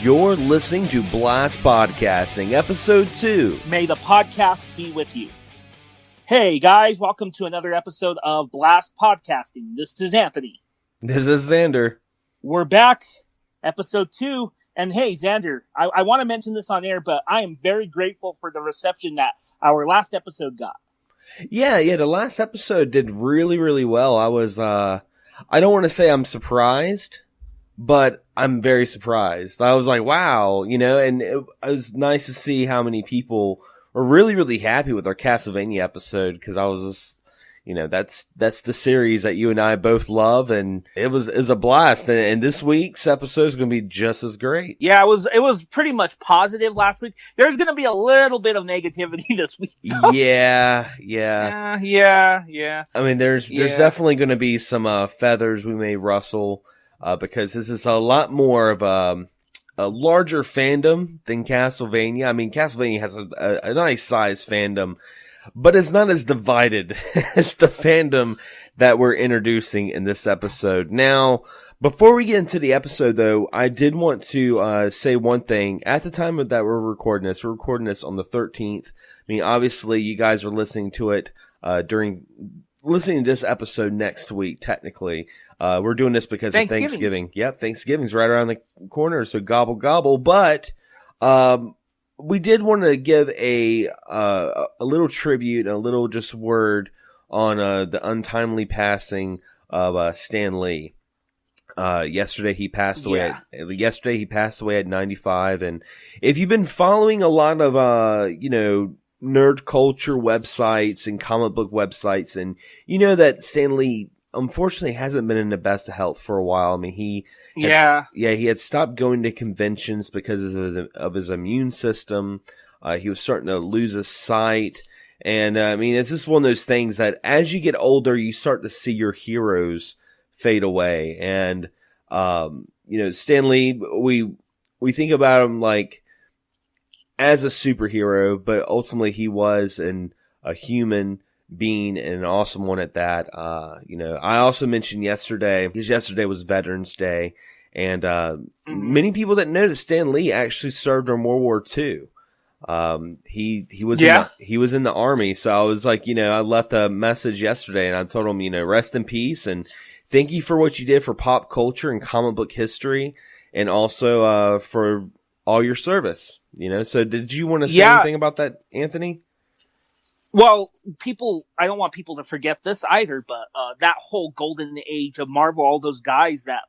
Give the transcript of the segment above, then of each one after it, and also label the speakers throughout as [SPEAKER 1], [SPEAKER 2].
[SPEAKER 1] You're listening to Blast Podcasting, Episode 2.
[SPEAKER 2] May the podcast be with you. Hey guys, welcome to another episode of Blast Podcasting. This is Anthony.
[SPEAKER 1] This is Xander.
[SPEAKER 2] We're back, Episode 2. And hey, Xander, I want to mention this on air, but I am very grateful for the reception that our last episode got.
[SPEAKER 1] Yeah, the last episode did really, really well. I was, I don't want to say I'm surprised, but I'm very surprised. I was like, wow, and it was nice to see how many people were really, really happy with our Castlevania episode, because I was just, that's the series that you and I both love, and it was a blast. And this week's episode is going to be just as great.
[SPEAKER 2] Yeah, it was pretty much positive last week. There's going to be a little bit of negativity this week.
[SPEAKER 1] Yeah. I mean, there's definitely going to be some feathers we may rustle. Because this is a lot more of a larger fandom than Castlevania. I mean, Castlevania has a nice size fandom, but it's not as divided as the fandom that we're introducing in this episode. Now, before we get into the episode, though, I did want to say one thing. At the time that we're recording this on the 13th. I mean, obviously, you guys are listening to it listening to this episode next week, technically. We're doing this because of Thanksgiving. Yep, Thanksgiving's right around the corner, so gobble gobble. But we did want to give a little tribute, a little just word on the untimely passing of Stan Lee. Yesterday he passed away. Yesterday he passed away at 95. And if you've been following a lot of nerd culture websites and comic book websites, and you know that Stan Lee unfortunately hasn't been in the best of health for a while. I mean, he had stopped going to conventions because of his immune system. He was starting to lose his sight. And I mean, it's just one of those things that as you get older, you start to see your heroes fade away. And, Stan Lee, we think about him like as a superhero, but ultimately he was a human being, and an awesome one at that. I also mentioned yesterday, because yesterday was Veterans Day, and many people didn't know that Stan Lee actually served in World War II. He was in the Army, so I was like, I left a message yesterday, and I told him, rest in peace, and thank you for what you did for pop culture and comic book history, and also for all your service. So did you want to say anything about that, Anthony?
[SPEAKER 2] Well, I don't want people to forget this either, but that whole golden age of Marvel, all those guys that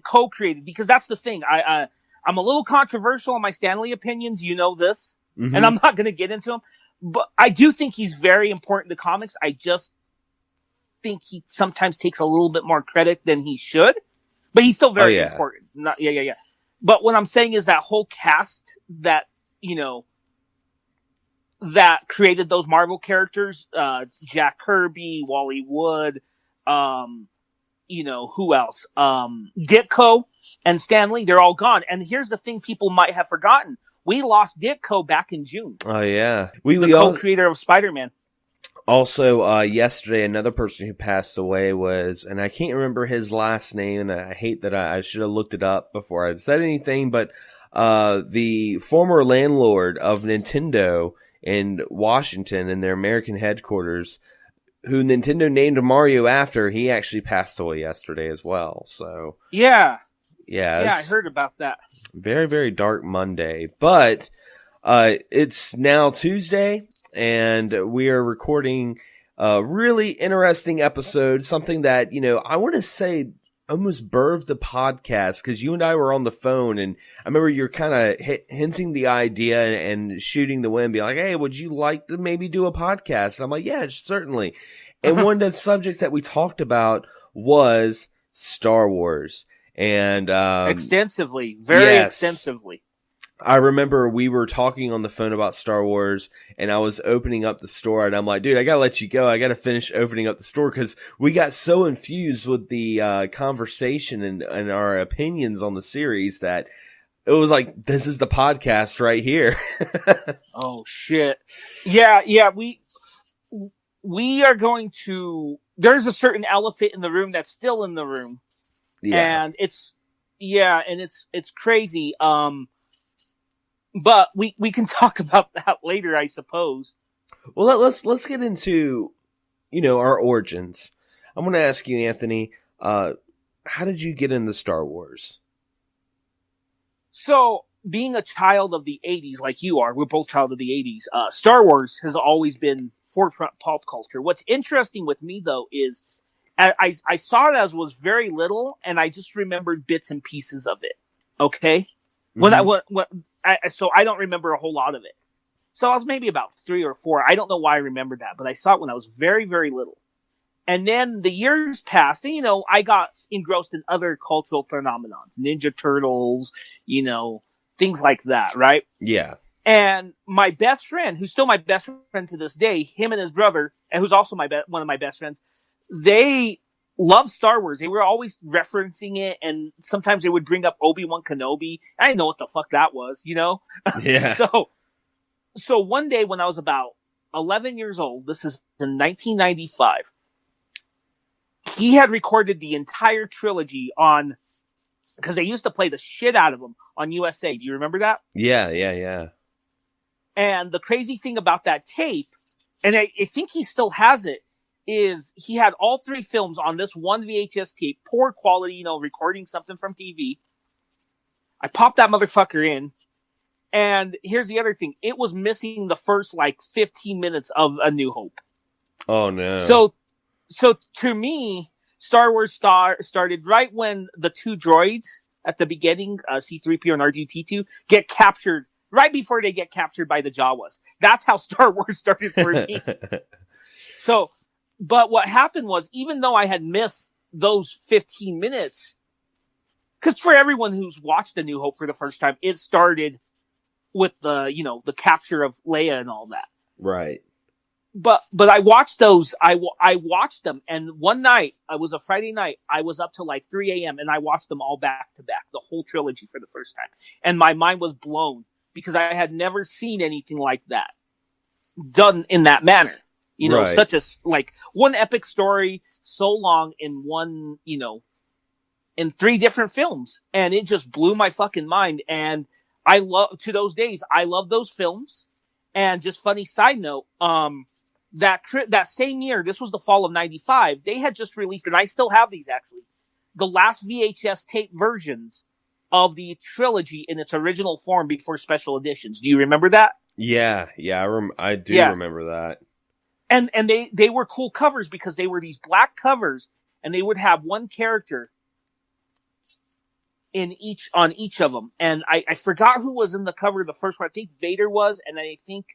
[SPEAKER 2] co-created, because that's the thing. I'm a little controversial on my Stan Lee opinions, this, and I'm not going to get into them, but I do think he's very important to comics. I just think he sometimes takes a little bit more credit than he should, but he's still very important. But what I'm saying is that whole cast that, that created those Marvel characters, Jack Kirby, Wally Wood, who else? Ditko and Stan Lee, they're all gone. And here's the thing people might have forgotten. We lost Ditko back in June.
[SPEAKER 1] Oh, yeah.
[SPEAKER 2] The co-creator of Spider-Man.
[SPEAKER 1] Also, yesterday, another person who passed away was, and I can't remember his last name, and I hate that I should have looked it up before I said anything, but the former landlord of Nintendo in Washington, in their American headquarters, who Nintendo named Mario after, he actually passed away yesterday as well. So
[SPEAKER 2] yeah, I heard about that.
[SPEAKER 1] Very, very dark Monday, but it's now Tuesday, and we are recording a really interesting episode. Something that I want to say almost birthed the podcast, because you and I were on the phone, and I remember you're kind of hinting the idea and shooting the wind, being like, hey, would you like to maybe do a podcast? And I'm like, yeah, certainly. And one of the subjects that we talked about was Star Wars. And
[SPEAKER 2] extensively, very extensively.
[SPEAKER 1] I remember we were talking on the phone about Star Wars, and I was opening up the store, and I'm like, dude, I gotta let you go. I gotta finish opening up the store, because we got so infused with the conversation and our opinions on the series that it was like, this is the podcast right here.
[SPEAKER 2] Oh, shit. Yeah, we are going to... There's a certain elephant in the room that's still in the room. Yeah. And it's... Yeah, and it's crazy. But we can talk about that later, I suppose.
[SPEAKER 1] Well, let's get into, our origins. I'm going to ask you, Anthony, how did you get into Star Wars?
[SPEAKER 2] So, being a child of the 80s, like you are, we're both child of the 80s, Star Wars has always been forefront pop culture. What's interesting with me, though, is I saw it as was very little, and I just remembered bits and pieces of it. Okay? So I don't remember a whole lot of it. So I was maybe about 3 or 4. I don't know why I remember that, but I saw it when I was very, very little. And then the years passed, and, I got engrossed in other cultural phenomenons, Ninja Turtles, things like that, right?
[SPEAKER 1] Yeah.
[SPEAKER 2] And my best friend, who's still my best friend to this day, him and his brother, and who's also one of my best friends, they love Star Wars. They were always referencing it, and sometimes they would bring up Obi-Wan Kenobi. I didn't know what the fuck that was,
[SPEAKER 1] Yeah.
[SPEAKER 2] So one day when I was about 11 years old, this is in 1995, he had recorded the entire trilogy because they used to play the shit out of them on USA. Do you remember that?
[SPEAKER 1] Yeah.
[SPEAKER 2] And the crazy thing about that tape, and I think he still has it, is he had all 3 films on this one VHS tape, poor quality, recording something from TV. I popped that motherfucker in, and here's the other thing. It was missing the first, 15 minutes of A New Hope.
[SPEAKER 1] Oh, no.
[SPEAKER 2] So to me, Star Wars started right when the 2 droids at the beginning, C-3PO and R2-D2, get captured, right before they get captured by the Jawas. That's how Star Wars started for me. So, but what happened was, even though I had missed those 15 minutes, because for everyone who's watched A New Hope for the first time, it started with the capture of Leia and all that.
[SPEAKER 1] Right.
[SPEAKER 2] But I watched those. I watched them, and one night, it was a Friday night, I was up till 3 a.m. and I watched them all back to back, the whole trilogy for the first time, and my mind was blown because I had never seen anything like that done in that manner.
[SPEAKER 1] Right.
[SPEAKER 2] Such as one epic story so long in one, in 3 different films, and it just blew my fucking mind. And to those days, I love those films. And just funny side note, that same year, this was the fall of 95, they had just released, and I still have these actually, the last VHS tape versions of the trilogy in its original form before special editions. Do you remember that?
[SPEAKER 1] Yeah, I do remember that.
[SPEAKER 2] And they were cool covers because they were these black covers, and they would have one character on each of them. And I forgot who was in the cover the first one. I think Vader was, and I think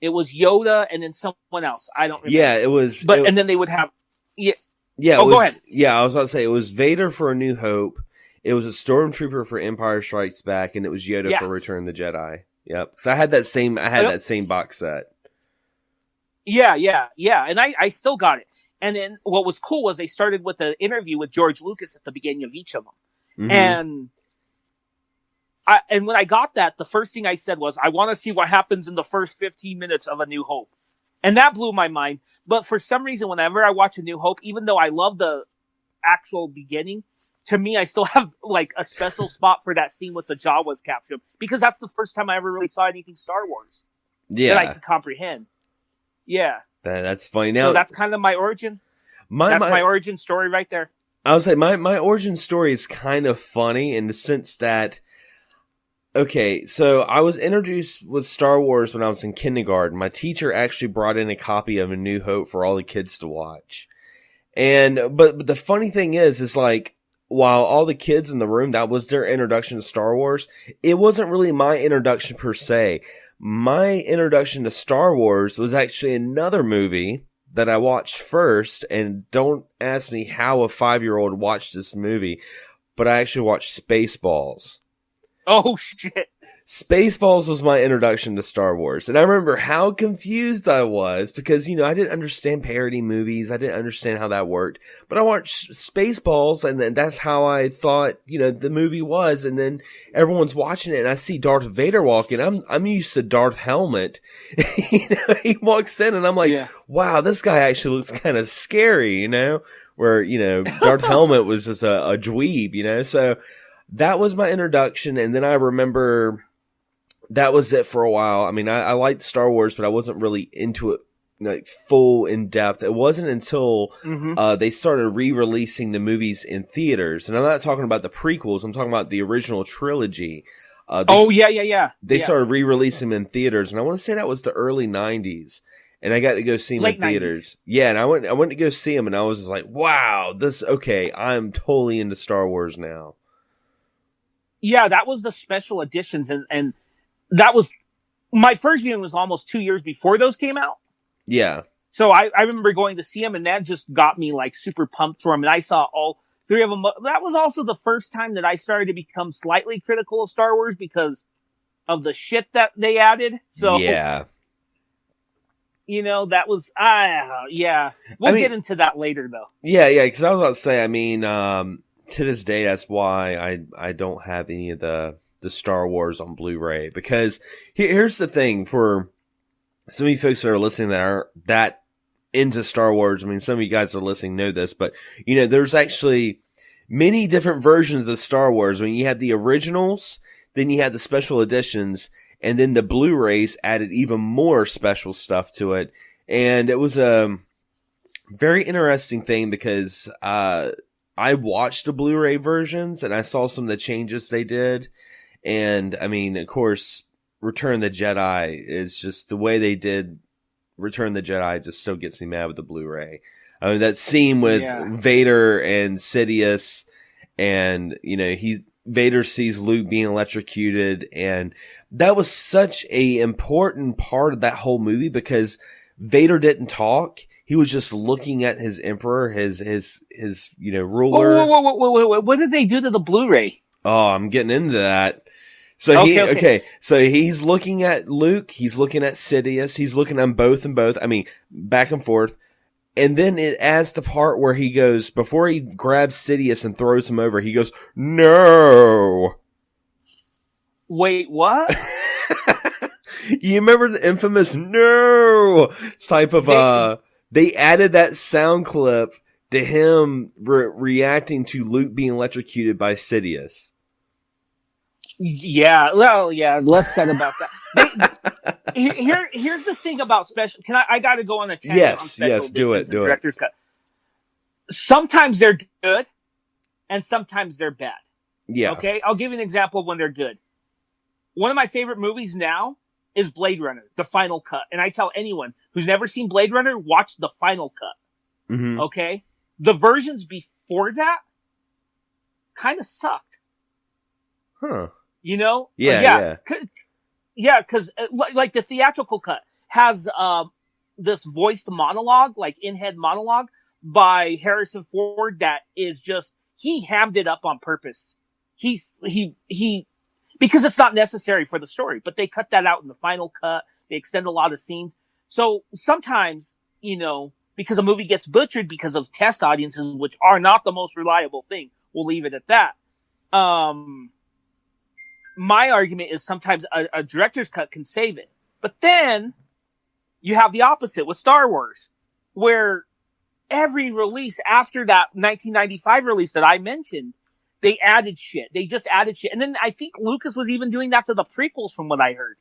[SPEAKER 2] it was Yoda, and then someone else. I don't remember.
[SPEAKER 1] Yeah, it was.
[SPEAKER 2] And then they would have. Yeah.
[SPEAKER 1] Go
[SPEAKER 2] ahead.
[SPEAKER 1] Yeah, I was about to say it was Vader for A New Hope. It was a Stormtrooper for Empire Strikes Back, and it was Yoda for Return of the Jedi. Yep. So I had that same box set.
[SPEAKER 2] Yeah. And I still got it. And then what was cool was they started with an interview with George Lucas at the beginning of each of them. Mm-hmm. And when I got that, the first thing I said was, I want to see what happens in the first 15 minutes of A New Hope. And that blew my mind. But for some reason, whenever I watch A New Hope, even though I love the actual beginning, to me, I still have a special spot for that scene with the Jawas captured, because that's the first time I ever really saw anything Star Wars that I could comprehend. Yeah.
[SPEAKER 1] That's funny. Now,
[SPEAKER 2] so that's kind of my origin. My origin story right there.
[SPEAKER 1] I would say my origin story is kind of funny in the sense that, okay, so I was introduced with Star Wars when I was in kindergarten. My teacher actually brought in a copy of A New Hope for all the kids to watch. But the funny thing is while all the kids in the room, that was their introduction to Star Wars, it wasn't really my introduction per se. My introduction to Star Wars was actually another movie that I watched first, and don't ask me how a 5-year-old watched this movie, but I actually watched Spaceballs.
[SPEAKER 2] Oh, shit.
[SPEAKER 1] Spaceballs was my introduction to Star Wars, and I remember how confused I was because, I didn't understand parody movies. I didn't understand how that worked, but I watched Spaceballs, and that's how I thought, the movie was. And then everyone's watching it, and I see Darth Vader walking. I'm used to Darth Helmet. He walks in, and I'm like, wow, this guy actually looks kind of scary, where, Darth Helmet was just a dweeb, so that was my introduction. And then I remember that was it for a while. I mean, I liked Star Wars, but I wasn't really into it like full in depth. It wasn't until they started re-releasing the movies in theaters. And I'm not talking about the prequels. I'm talking about the original trilogy. They started re-releasing them in theaters. And I want to say that was the early 90s. And I got to go see them in theaters. 90s. Yeah, and I went to go see them, and I was just like, wow, I'm totally into Star Wars now.
[SPEAKER 2] Yeah, that was the special editions, and that was my first viewing was almost 2 years before those came out.
[SPEAKER 1] Yeah.
[SPEAKER 2] So I remember going to see them, and that just got me like super pumped for them. And I saw all three of them. That was also the first time that I started to become slightly critical of Star Wars because of the shit that they added. So
[SPEAKER 1] yeah.
[SPEAKER 2] That was, We'll get into that later, though.
[SPEAKER 1] Yeah, because I was about to say, I mean, to this day, that's why I don't have any of the Star Wars on Blu-ray. Because here's the thing, for some of you folks that are listening that are that into Star Wars, I mean, some of you guys that are listening know this, but, there's actually many different versions of Star Wars. I mean, you had the originals, then you had the special editions, and then the Blu-rays added even more special stuff to it. And it was a very interesting thing because I watched the Blu-ray versions and I saw some of the changes they did. And, I mean, of course, Return of the Jedi is just the way they did Return of the Jedi just still gets me mad with the Blu-ray. I mean, that scene with Vader and Sidious and, Vader sees Luke being electrocuted, and that was such a important part of that whole movie because Vader didn't talk. He was just looking at his emperor, his ruler.
[SPEAKER 2] Whoa. What did they do to the Blu-ray?
[SPEAKER 1] Oh, I'm getting into that. So So he's looking at Luke, he's looking at Sidious, he's looking at them both and both. I mean, back and forth. And then it adds the part where he goes, before he grabs Sidious and throws him over, he goes, "No."
[SPEAKER 2] Wait, what?
[SPEAKER 1] You remember the infamous "no" type of, they added that sound clip to him reacting to Luke being electrocuted by Sidious.
[SPEAKER 2] Yeah, well, yeah, less said about that. Here's the thing about special. I got to go on a tangent on special
[SPEAKER 1] yes, do it.
[SPEAKER 2] Director's cut. Sometimes they're good, and sometimes they're bad.
[SPEAKER 1] Yeah.
[SPEAKER 2] Okay, I'll give you an example of when they're good. One of my favorite movies now is Blade Runner, the final cut. And I tell anyone who's never seen Blade Runner, watch the final cut.
[SPEAKER 1] Mm-hmm.
[SPEAKER 2] Okay? The versions before that kind of sucked.
[SPEAKER 1] Huh.
[SPEAKER 2] Yeah. Yeah, because like the theatrical cut has this voiced monologue, like in-head monologue by Harrison Ford that is just, he hammed it up on purpose. He because it's not necessary for the story, but they cut that out in the final cut. They extend a lot of scenes. So sometimes, because a movie gets butchered because of test audiences, which are not the most reliable thing, we'll leave it at that. My argument is sometimes a director's cut can save it. But then you have the opposite with Star Wars, where every release after that 1995 release that I mentioned, they added shit. They just added shit. And then I think Lucas was even doing that to the prequels from what I heard.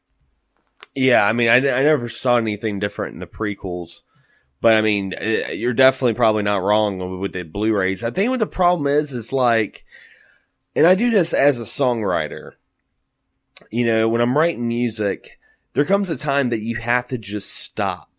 [SPEAKER 1] Yeah, I mean, I never saw anything different in the prequels. But, I mean, you're definitely probably not wrong with the Blu-rays. I think what the problem is like, and I do this as a songwriter, when I'm writing music, there comes a time that you have to just stop.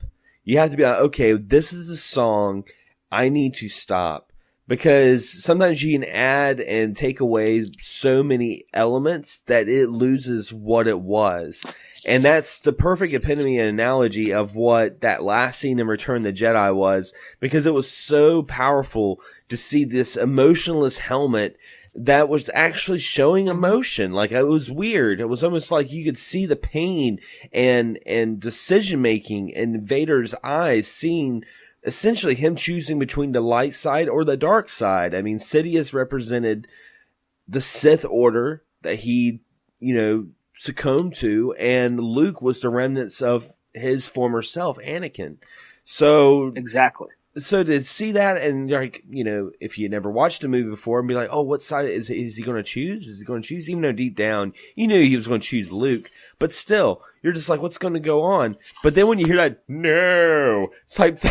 [SPEAKER 1] You have to be like, okay, this is a song, I need to stop. Because sometimes you can add and take away so many elements that it loses what it was. And that's the perfect epitome and analogy of what that last scene in Return of the Jedi was. Because it was so powerful to see this emotionless helmet that was actually showing emotion. Like, it was weird. It was almost like you could see the pain and decision making in Vader's eyes, seeing essentially him choosing between the light side or the dark side. I mean, Sidious represented the Sith order that he, succumbed to, and Luke was the remnants of his former self, Anakin. So
[SPEAKER 2] exactly.
[SPEAKER 1] so to see that, and like, if you never watched a movie before, and be like, oh, what side is he going to choose? Is he going to choose? Even though deep down you knew he was going to choose Luke, but still, you're just like, what's going to go on? But then when you hear that no type thing,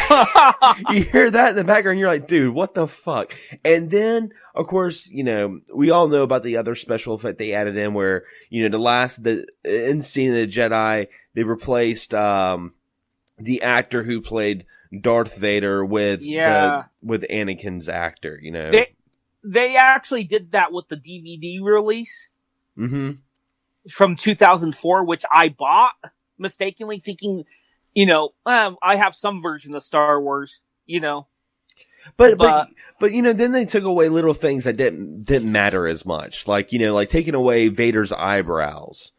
[SPEAKER 1] you hear that in the background, you're like, dude, what the fuck? And then, of course, we all know about the other special effect they added in, where the end scene of the Jedi, they replaced the actor who played Darth Vader with Anakin's actor.
[SPEAKER 2] They actually did that with the DVD release from 2004, which I bought mistakenly, thinking, I have some version of Star Wars,
[SPEAKER 1] But then they took away little things that didn't matter as much, like taking away Vader's eyebrows,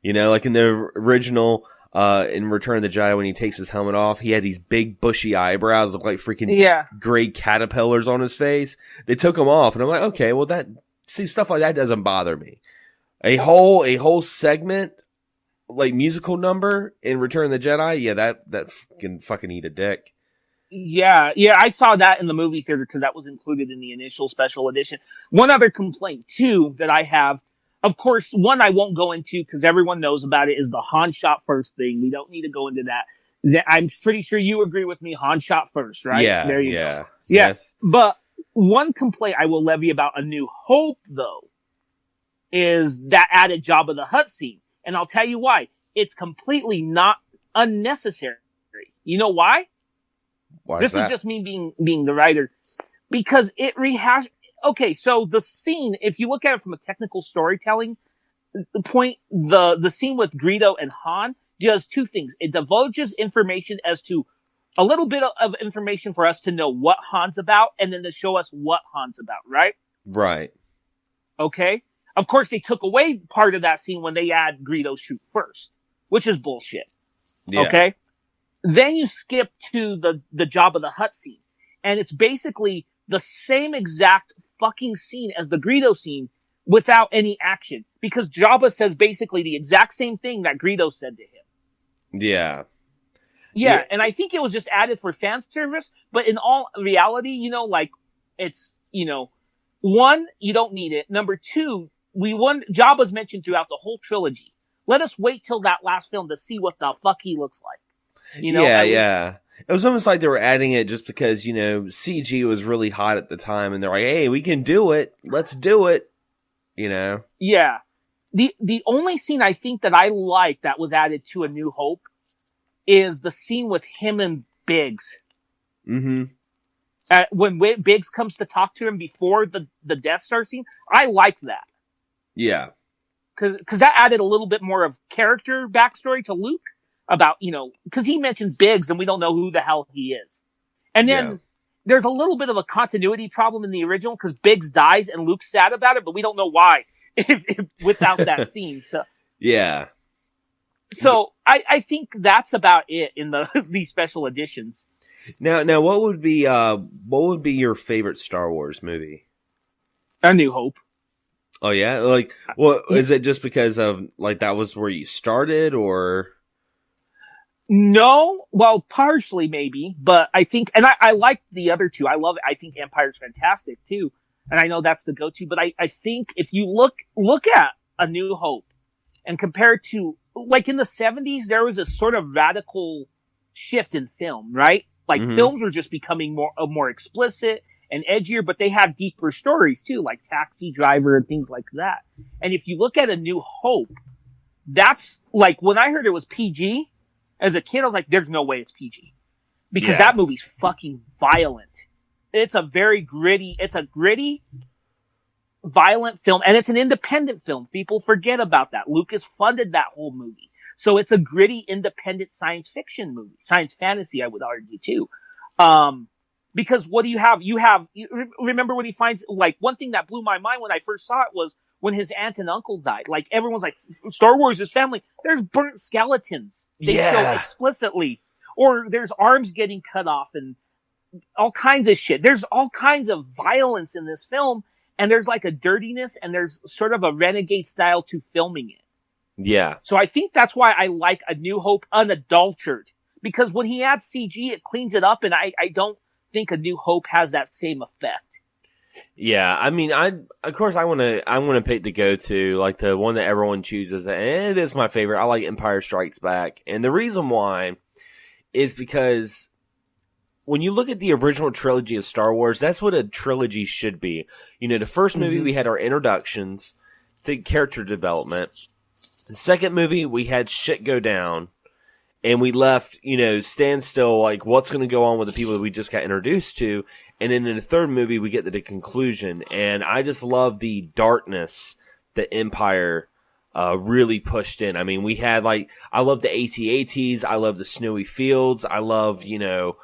[SPEAKER 1] like in the original. In Return of the Jedi, when he takes his helmet off, he had these big bushy eyebrows, look like freaking gray caterpillars on his face. They took them off, and I'm like, okay, well stuff like that doesn't bother me. A whole segment, like musical number in Return of the Jedi, yeah, that can fucking eat a dick.
[SPEAKER 2] Yeah, I saw that in the movie theater because that was included in the initial special edition. One other complaint too that I have. Of course, one I won't go into because everyone knows about it is the Han shot first thing. We don't need to go into that. I'm pretty sure you agree with me. Han shot first, right?
[SPEAKER 1] Yeah,
[SPEAKER 2] there you go.
[SPEAKER 1] Yeah.
[SPEAKER 2] Yes. But one complaint I will levy about A New Hope, though, is that added Jabba the Hutt scene. And I'll tell you why. It's completely not unnecessary. You know why?
[SPEAKER 1] Why
[SPEAKER 2] this is just me being the writer. Because it rehashed... Okay, so the scene, if you look at it from a technical storytelling point, the scene with Greedo and Han does two things. It divulges information as to a little bit of information for us to know what Han's about, and then to show us what Han's about, right?
[SPEAKER 1] Right.
[SPEAKER 2] Okay? Of course, they took away part of that scene when they add Greedo shoot first, which is bullshit. Yeah. Okay? Then you skip to the Jabba the Hutt scene, and it's basically the same exact fucking scene as the Greedo scene without any action, because Jabba says basically the exact same thing that Greedo said to him. Yeah, and I think it was just added for fan service, but in all reality, it's, one, you don't need it. Number two, Jabba's mentioned throughout the whole trilogy. Let us wait till that last film to see what the fuck he looks like.
[SPEAKER 1] Yeah. It was almost like they were adding it just because, CG was really hot at the time, and they're like, hey, we can do it. Let's do it.
[SPEAKER 2] Yeah. The only scene I think that I like that was added to A New Hope is the scene with him and Biggs.
[SPEAKER 1] Mm-hmm.
[SPEAKER 2] When Biggs comes to talk to him before the Death Star scene, I like that.
[SPEAKER 1] Yeah.
[SPEAKER 2] Because that added a little bit more of character backstory to Luke. About, because he mentions Biggs and we don't know who the hell he is. And then there's a little bit of a continuity problem in the original because Biggs dies and Luke's sad about it, but we don't know why without that scene. So
[SPEAKER 1] yeah.
[SPEAKER 2] So I think that's about it in these special editions.
[SPEAKER 1] Now what would be your favorite Star Wars movie?
[SPEAKER 2] A New Hope.
[SPEAKER 1] Oh yeah? Like, what is it just because of like that was where you started, or?
[SPEAKER 2] No, well, partially maybe, but I think, and I like the other two. I love it. I think Empire's fantastic too, and I know that's the go-to. But I think if you look at A New Hope and compare it to, like, in the 70s, there was a sort of radical shift in film, right? Like films were just becoming more explicit and edgier, but they had deeper stories too, like Taxi Driver and things like that. And if you look at A New Hope, that's like, when I heard it was PG. As a kid, I was like, there's no way it's PG. Because that movie's fucking violent. It's a gritty, violent film. And it's an independent film. People forget about that. Lucas funded that whole movie. So it's a gritty, independent science fiction movie. Science fantasy, I would argue, too. Because what do you have? You remember when he finds, like, one thing that blew my mind when I first saw it was when his aunt and uncle died. Like, everyone's like, Star Wars is family. There's burnt skeletons. They show explicitly. Or there's arms getting cut off and all kinds of shit. There's all kinds of violence in this film. And there's like a dirtiness and there's sort of a renegade style to filming it.
[SPEAKER 1] Yeah.
[SPEAKER 2] So I think that's why I like A New Hope unadulterated. Because when he adds CG, it cleans it up. And I don't think A New Hope has that same effect.
[SPEAKER 1] Yeah, I mean, I want to pick the go-to, like the one that everyone chooses, and it is my favorite. I like Empire Strikes Back, and the reason why is because when you look at the original trilogy of Star Wars, that's what a trilogy should be. You know, the first movie we had our introductions to character development. The second movie we had shit go down, and we left, you know, stand still, like what's going to go on with the people that we just got introduced to. And then in the third movie, we get to the conclusion. And I just love the darkness that Empire really pushed in. I mean, we had, like, I love the AT-ATs. I love the snowy fields. I love, you know,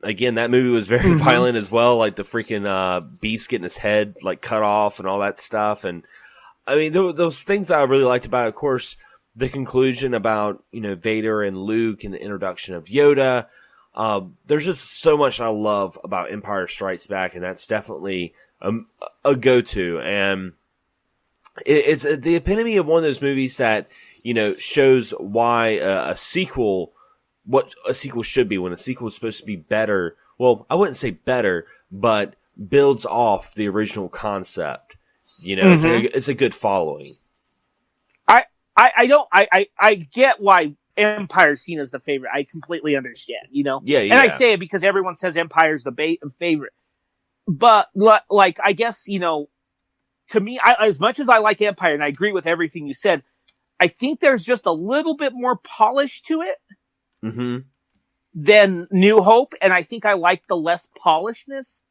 [SPEAKER 1] again, that movie was very violent as well. Like the freaking beast getting his head, like, cut off and all that stuff. And, I mean, those things that I really liked about it, of course, the conclusion about, you know, Vader and Luke and the introduction of Yoda. There's just so much I love about Empire Strikes Back, and that's definitely a go-to. And it's the epitome of one of those movies that, you know, shows why what a sequel should be, when a sequel is supposed to be better. Well, I wouldn't say better, but builds off the original concept. You know, it's a good following.
[SPEAKER 2] I get why Empire's seen as the favorite. I completely understand, you know?
[SPEAKER 1] Yeah.
[SPEAKER 2] And I say it because everyone says Empire's the favorite. But, like, I guess, you know, to me, as much as I like Empire, and I agree with everything you said, I think there's just a little bit more polish to it than New Hope, and I think I like the less polishedness.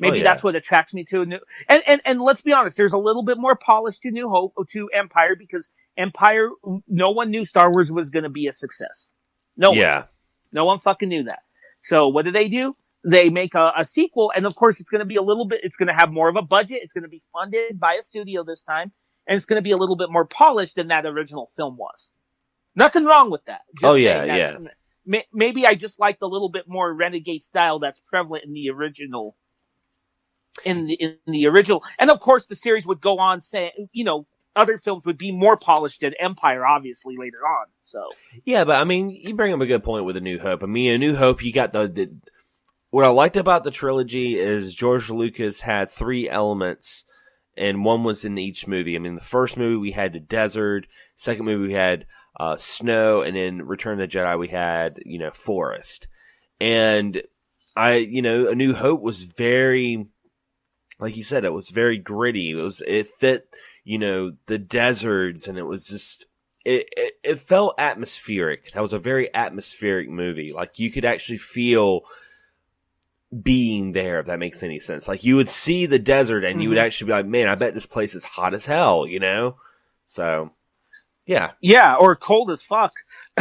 [SPEAKER 2] Maybe that's what attracts me to a new. And let's be honest, there's a little bit more polish to New Hope, to Empire, because Empire, no one knew Star Wars was going to be a success. No one fucking knew that. So what do? They make a sequel, and of course it's going to be it's going to have more of a budget. It's going to be funded by a studio this time, and it's going to be a little bit more polished than that original film was. Nothing wrong with that. Maybe I just like the little bit more renegade style that's prevalent in the original. In the original, and of course the series would go on, saying, you know, other films would be more polished than Empire, obviously, later on. So
[SPEAKER 1] yeah, but I mean, you bring up a good point with A New Hope. I mean, A New Hope, you got the what I liked about the trilogy is George Lucas had 3 elements, and one was in each movie. I mean, the first movie we had the desert, second movie we had snow, and then Return of the Jedi we had, you know, forest. And A New Hope was very, like you said, it was very gritty. It fit, you know, the deserts, and it was just, it felt atmospheric. That was a very atmospheric movie. Like, you could actually feel being there, if that makes any sense. Like, you would see the desert, and you would actually be like, man, I bet this place is hot as hell, you know? So, yeah.
[SPEAKER 2] Yeah, or cold as fuck.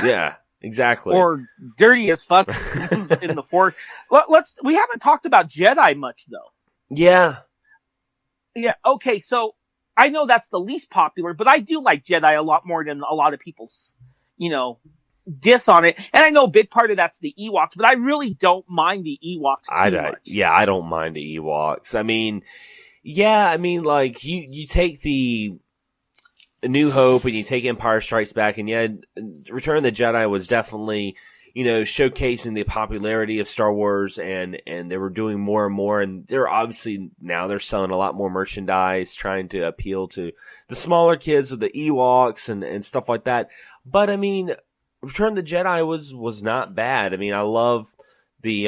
[SPEAKER 1] Yeah, exactly.
[SPEAKER 2] Or dirty as fuck in the forest. We haven't talked about Jedi much, though.
[SPEAKER 1] Yeah.
[SPEAKER 2] Yeah, okay, so I know that's the least popular, but I do like Jedi a lot more than a lot of people's, you know, diss on it. And I know a big part of that's the Ewoks, but I really don't mind the Ewoks too much.
[SPEAKER 1] Yeah, I don't mind the Ewoks. I mean, like, you take the A New Hope and you take Empire Strikes Back, and Return of the Jedi was definitely, you know, showcasing the popularity of Star Wars, and they were doing more and more, and they're obviously now they're selling a lot more merchandise, trying to appeal to the smaller kids with the Ewoks and stuff like that. But I mean, Return of the Jedi was not bad. I mean, I love the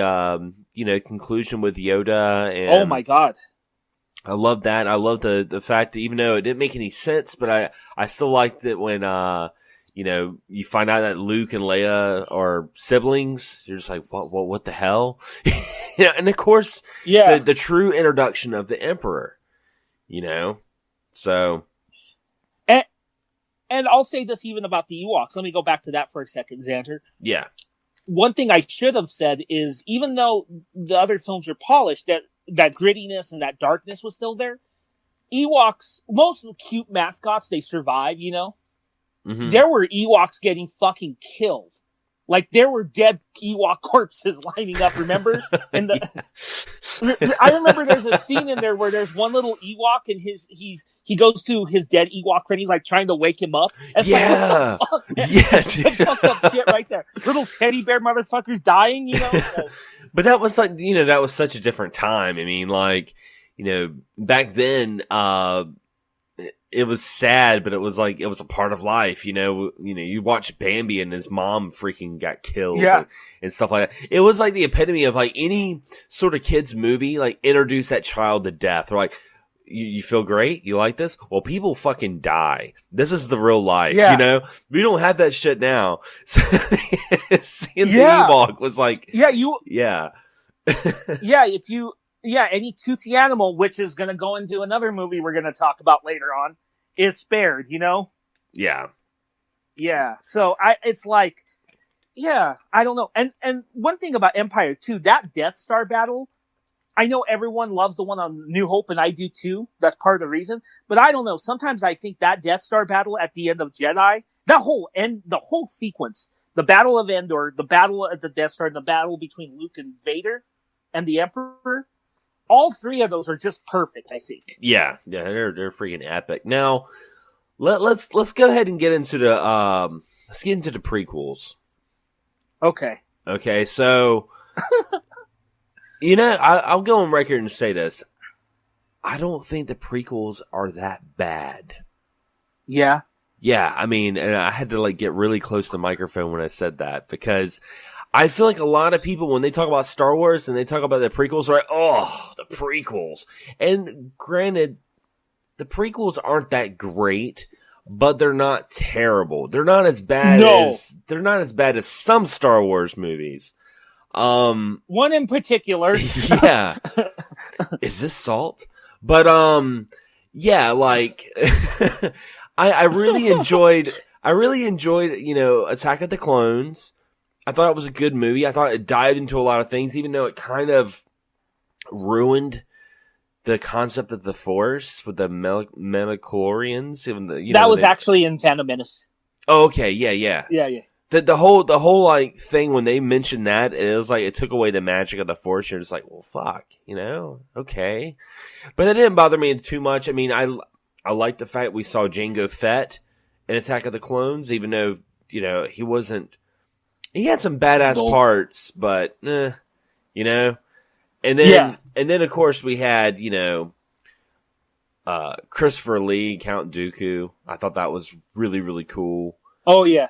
[SPEAKER 1] conclusion with Yoda, and
[SPEAKER 2] oh my god,
[SPEAKER 1] I love that. I love the fact that even though it didn't make any sense, but I still liked it when you know, you find out that Luke and Leia are siblings. You're just like, what the hell? You know, and of course, the true introduction of the Emperor, you know, so.
[SPEAKER 2] And I'll say this even about the Ewoks. Let me go back to that for a second, Xander.
[SPEAKER 1] Yeah.
[SPEAKER 2] One thing I should have said is, even though the other films are polished, that grittiness and that darkness was still there. Ewoks, most of the cute mascots, they survive, you know? Mm-hmm. There were Ewoks getting fucking killed. Like, there were dead Ewok corpses lining up, remember? And I remember there's a scene in there where there's one little Ewok, and he goes to his dead Ewok friend, he's like trying to wake him up. And
[SPEAKER 1] yeah.
[SPEAKER 2] Like, what the fuck?
[SPEAKER 1] Yeah,
[SPEAKER 2] some fucked up shit right there. Little teddy bear motherfuckers dying, you know? So,
[SPEAKER 1] But that was like, that was such a different time. I mean, like, back then, it was sad, but it was like, it was a part of life, you watch Bambi and his mom freaking got killed and stuff like that. It was like the epitome of like any sort of kid's movie, like introduce that child to death or like, you feel great? You like this? Well, people fucking die. This is the real life, We don't have that shit now. So seeing the Ewok was like...
[SPEAKER 2] any cutesy animal, which is going to go into another movie we're going to talk about later on, is spared,
[SPEAKER 1] Yeah.
[SPEAKER 2] Yeah. So, it's like... Yeah, I don't know. And one thing about Empire, too, that Death Star battle... I know everyone loves the one on New Hope, and I do too. That's part of the reason. But I don't know. Sometimes I think that Death Star battle at the end of Jedi, the whole sequence, the Battle of Endor, the battle at the Death Star, and the battle between Luke and Vader and the Emperor, all three of those are just perfect, I think.
[SPEAKER 1] Yeah, they're freaking epic. Now, let's go ahead and get into the prequels. Okay, so. I'll go on record and say this. I don't think the prequels are that bad.
[SPEAKER 2] Yeah?
[SPEAKER 1] Yeah, I mean, and I had to, get really close to the microphone when I said that, because I feel like a lot of people, when they talk about Star Wars and they talk about the prequels, are like, oh, the prequels. And granted, the prequels aren't that great, but they're not terrible. They're not as bad as some Star Wars movies.
[SPEAKER 2] One in particular.
[SPEAKER 1] Yeah. Is this salt? But, yeah, like, I really enjoyed, Attack of the Clones. I thought it was a good movie. I thought it dived into a lot of things, even though it kind of ruined the concept of the Force with the Metachlorians.
[SPEAKER 2] That was actually in Phantom Menace.
[SPEAKER 1] Oh, okay. Yeah.
[SPEAKER 2] Yeah.
[SPEAKER 1] The whole like thing when they mentioned that, it was like it took away the magic of the Force. You're just like, well, fuck, okay. But it didn't bother me too much. I mean, I like the fact we saw Jango Fett in Attack of the Clones, even though he wasn't. He had some badass parts, but And then of course we had Christopher Lee, Count Dooku. I thought that was really, really cool.
[SPEAKER 2] Oh yeah.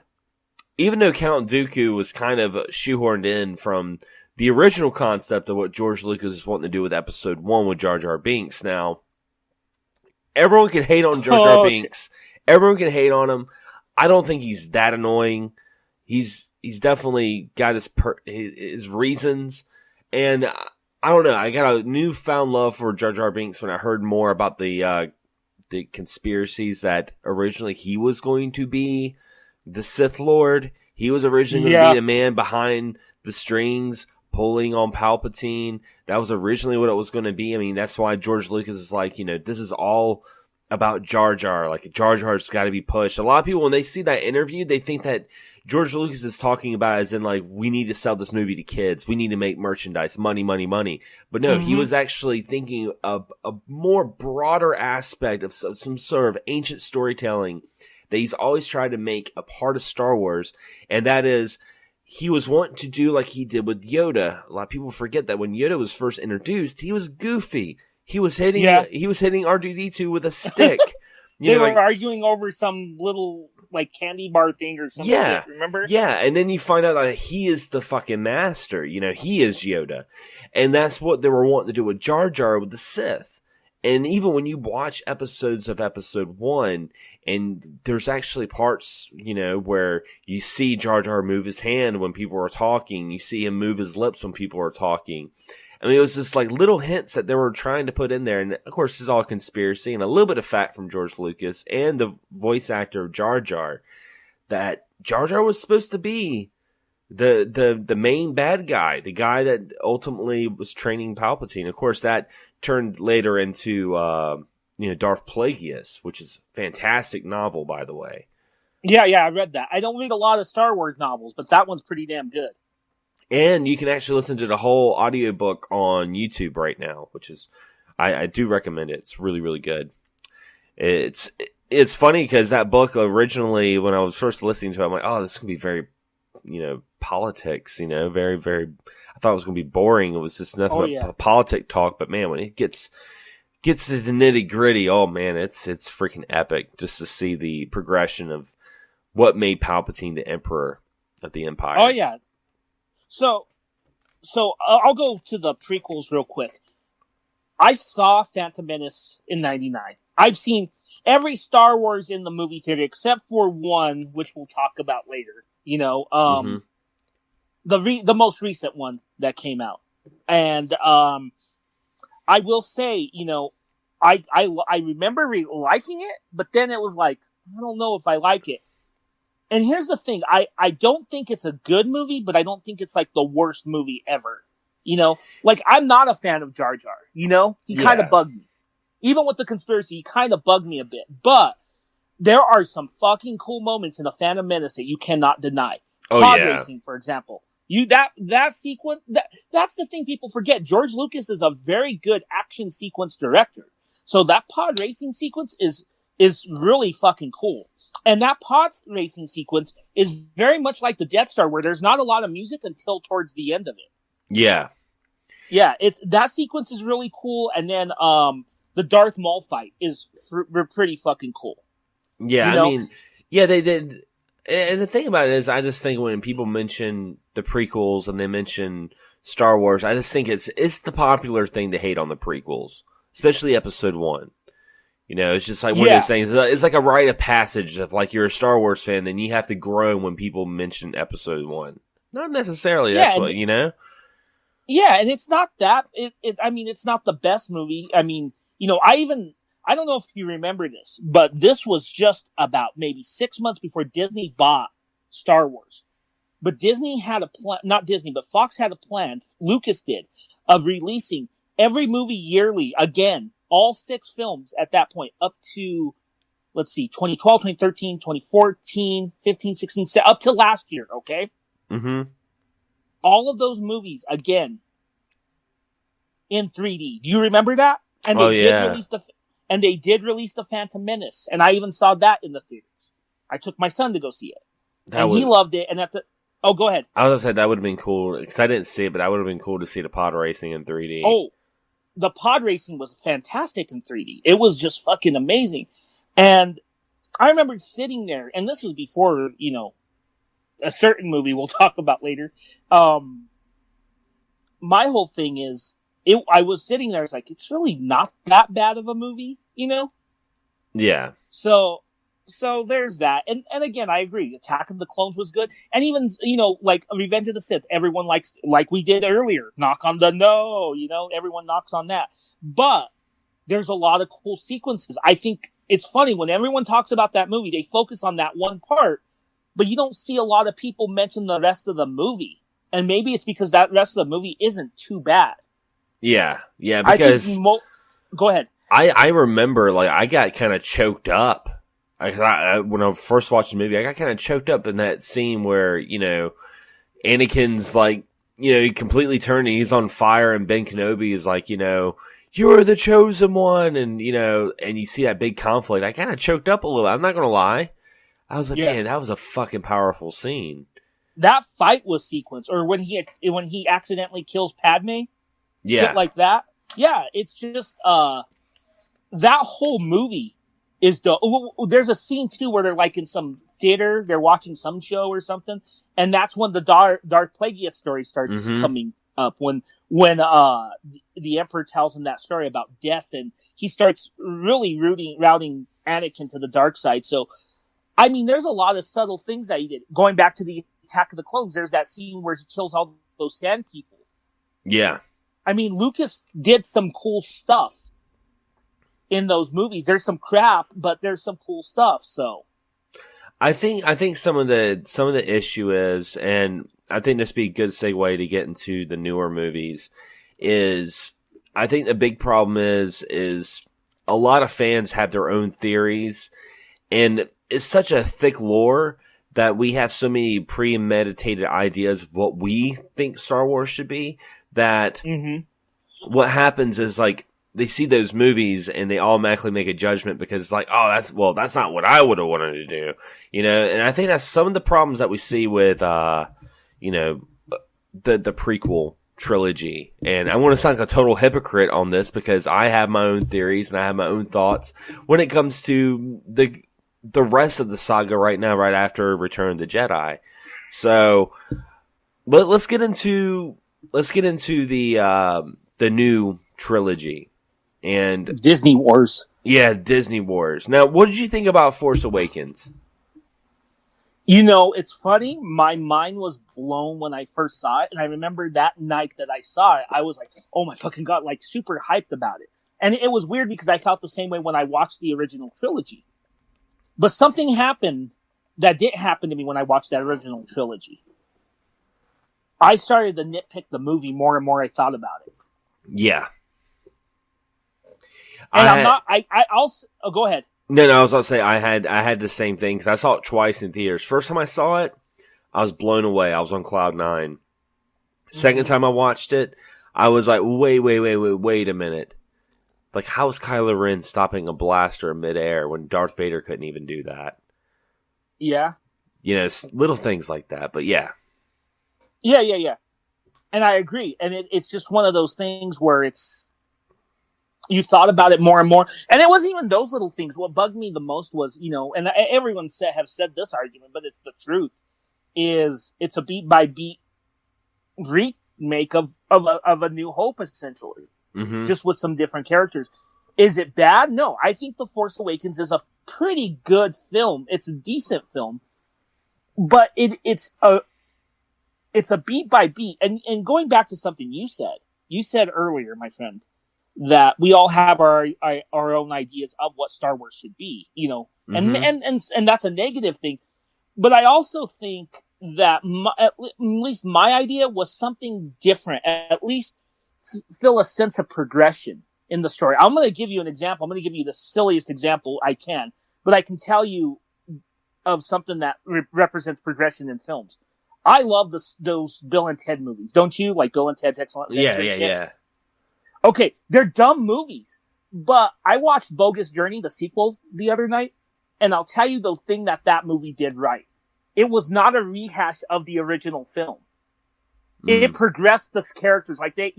[SPEAKER 1] Even though Count Dooku was kind of shoehorned in from the original concept of what George Lucas is wanting to do with Episode 1 with Jar Jar Binks. Now, everyone can hate on Jar Jar Binks. Everyone can hate on him. I don't think he's that annoying. He's definitely got his reasons. And I don't know. I got a newfound love for Jar Jar Binks when I heard more about the conspiracies that originally he was going to be the Sith Lord. He was originally going to be the man behind the strings pulling on Palpatine. That was originally what it was going to be. I mean, that's why George Lucas is like, this is all about Jar Jar. Like, Jar Jar's got to be pushed. A lot of people, when they see that interview, they think that George Lucas is talking about as in, like, we need to sell this movie to kids. We need to make merchandise. Money, money, money. But no, he was actually thinking of a more broader aspect of some sort of ancient storytelling that he's always tried to make a part of Star Wars, and that is, he was wanting to do like he did with Yoda. A lot of people forget that when Yoda was first introduced, he was goofy. He was hitting R2-D2 with a stick.
[SPEAKER 2] They were arguing over some little candy bar thing or something. Yeah, remember?
[SPEAKER 1] Yeah, and then you find out that he is the fucking master. He is Yoda, and that's what they were wanting to do with Jar Jar with the Sith. And even when you watch episodes of Episode 1, and there's actually parts, where you see Jar Jar move his hand when people are talking. You see him move his lips when people are talking. I mean, it was just like little hints that they were trying to put in there. And of course, this is all conspiracy and a little bit of fact from George Lucas and the voice actor of Jar Jar, that Jar Jar was supposed to be the main bad guy, the guy that ultimately was training Palpatine. Of course, that turned later into Darth Plagueis, which is a fantastic novel, by the way.
[SPEAKER 2] Yeah, I read that. I don't read a lot of Star Wars novels, but that one's pretty damn good.
[SPEAKER 1] And you can actually listen to the whole audiobook on YouTube right now, which is, I do recommend it. It's really, really good. It's funny because that book originally, when I was first listening to it, I'm like, oh, this is going to be very, politics, very, very, I thought it was going to be boring. It was just nothing but politic talk. But man, when it gets to the nitty gritty, oh man, it's freaking epic just to see the progression of what made Palpatine the Emperor of the Empire.
[SPEAKER 2] Oh yeah. So I'll go to the prequels real quick. I saw Phantom Menace in '99. I've seen every Star Wars in the movie theater except for one, which we'll talk about later. You know, the most recent one that came out, and I will say, you know, I remember liking it, but then it was like, I don't know if I like it. And here's the thing, I don't think it's a good movie, but I don't think it's like the worst movie ever. You know, like I'm not a fan of Jar Jar. You know, he kind of bugged me. Even with the conspiracy, he kind of bugged me a bit. But there are some fucking cool moments in The Phantom Menace that you cannot deny. Pod racing, for example. That sequence, that's the thing people forget. George Lucas is a very good action sequence director. So that pod racing sequence is really fucking cool. And that pod racing sequence is very much like the Death Star, where there's not a lot of music until towards the end of it. Yeah. Yeah, that sequence is really cool. And then the Darth Maul fight is pretty fucking cool.
[SPEAKER 1] Yeah, you know? I mean, yeah, they did. And the thing about it is, I just think when people mention the prequels and they mention Star Wars, I just think it's the popular thing to hate on the prequels, especially Episode 1. You know, it's just like one of those things. It's like a rite of passage of like you're a Star Wars fan, then you have to groan when people mention Episode 1. Not necessarily. That's what, you know?
[SPEAKER 2] Yeah, and it's not that. I mean, it's not the best movie. I mean, you know, I don't know if you remember this, but this was just about maybe 6 months before Disney bought Star Wars. But Disney had a plan, not Disney, but Fox had a plan, Lucas did, of releasing every movie yearly, again, all 6 films at that point, up to, let's see, 2012, 2013, 2014, 15, 16, up to last year, okay?
[SPEAKER 1] Mm-hmm.
[SPEAKER 2] All of those movies, again, in 3D. Do you remember that? And they did release the Phantom Menace, and I even saw that in the theaters. I took my son to go see it, he loved it. And go ahead.
[SPEAKER 1] I was gonna say that would have been cool because I didn't see it, but that would have been cool to see the pod racing in 3D.
[SPEAKER 2] Oh, the pod racing was fantastic in 3D. It was just fucking amazing, and I remember sitting there, and this was before, you know, a certain movie we'll talk about later. My whole thing is, I was sitting there, it's like, it's really not that bad of a movie, you know?
[SPEAKER 1] Yeah.
[SPEAKER 2] So there's that. And again, I agree. Attack of the Clones was good. And even, you know, like Revenge of the Sith, everyone likes, like we did earlier, knock on the no, you know, everyone knocks on that. But there's a lot of cool sequences. I think it's funny when everyone talks about that movie, they focus on that one part, but you don't see a lot of people mention the rest of the movie. And maybe it's because that rest of the movie isn't too bad.
[SPEAKER 1] Yeah, because...
[SPEAKER 2] Go ahead.
[SPEAKER 1] I remember, like, I got kind of choked up. When I first watched the movie, I got kind of choked up in that scene where, you know, Anakin's, like, you know, he completely turned and he's on fire, and Ben Kenobi is like, you know, you're the chosen one, and, you know, and you see that big conflict. I kind of choked up a little. I'm not going to lie. I was like, man, that was a fucking powerful scene.
[SPEAKER 2] That fight was sequenced, or when he accidentally kills Padme.
[SPEAKER 1] Yeah.
[SPEAKER 2] Shit like that. Yeah, it's just, that whole movie is there's a scene too where they're like in some theater, they're watching some show or something, and that's when the Darth Plagueis story starts coming up, when the Emperor tells him that story about death, and he starts really routing Anakin to the dark side. So, I mean, there's a lot of subtle things that he did. Going back to the Attack of the Clones, there's that scene where he kills all those sand people.
[SPEAKER 1] Yeah.
[SPEAKER 2] I mean, Lucas did some cool stuff in those movies. There's some crap, but there's some cool stuff. So,
[SPEAKER 1] I think some of the issue is, and I think this would be a good segue to get into the newer movies, is I think the big problem is a lot of fans have their own theories, and it's such a thick lore that we have so many premeditated ideas of what we think Star Wars should be, that what happens is, like, they see those movies and they automatically make a judgment because it's like, oh, that's not what I would have wanted to do, you know. And I think that's some of the problems that we see with, you know, the prequel trilogy. And I want to sound like a total hypocrite on this because I have my own theories and I have my own thoughts when it comes to the rest of the saga right now, right after Return of the Jedi. So, but let's get into the new trilogy and
[SPEAKER 2] Disney Wars.
[SPEAKER 1] Yeah, Disney Wars. Now, what did you think about Force Awakens?
[SPEAKER 2] You know, it's funny. My mind was blown when I first saw it, and I remember that night that I saw it, I was like, "Oh my fucking god!" Like super hyped about it. And it was weird because I felt the same way when I watched the original trilogy. But something happened that didn't happen to me when I watched that original trilogy. I started to nitpick the movie more and more I thought about it.
[SPEAKER 1] Yeah.
[SPEAKER 2] And I'll go ahead.
[SPEAKER 1] No, I was about to say I had the same thing because I saw it twice in theaters. First time I saw it, I was blown away. I was on cloud nine. Second time I watched it, I was like, wait a minute. Like, how is Kylo Ren stopping a blaster in midair when Darth Vader couldn't even do that?
[SPEAKER 2] Yeah.
[SPEAKER 1] You know, little things like that, but yeah.
[SPEAKER 2] Yeah. And I agree. And it's just one of those things where you thought about it more and more. And it wasn't even those little things. What bugged me the most was, you know, and everyone have said this argument, but it's the truth, is it's a beat by beat remake of A New Hope, essentially. Mm-hmm. Just with some different characters. Is it bad? No. I think The Force Awakens is a pretty good film. It's a decent film. But it's a beat by beat. And going back to something you said earlier, my friend, that we all have our own ideas of what Star Wars should be, you know, and that's a negative thing. But I also think that at least my idea was something different, at least feel a sense of progression in the story. I'm going to give you an example. I'm going to give you the silliest example I can, but I can tell you of something that represents progression in films. I love those Bill and Ted movies. Don't you? Like Bill and Ted's Excellent Adventure?
[SPEAKER 1] Yeah.
[SPEAKER 2] Okay, they're dumb movies, but I watched Bogus Journey, the sequel, the other night, and I'll tell you the thing that movie did right. It was not a rehash of the original film. It progressed the characters. Like they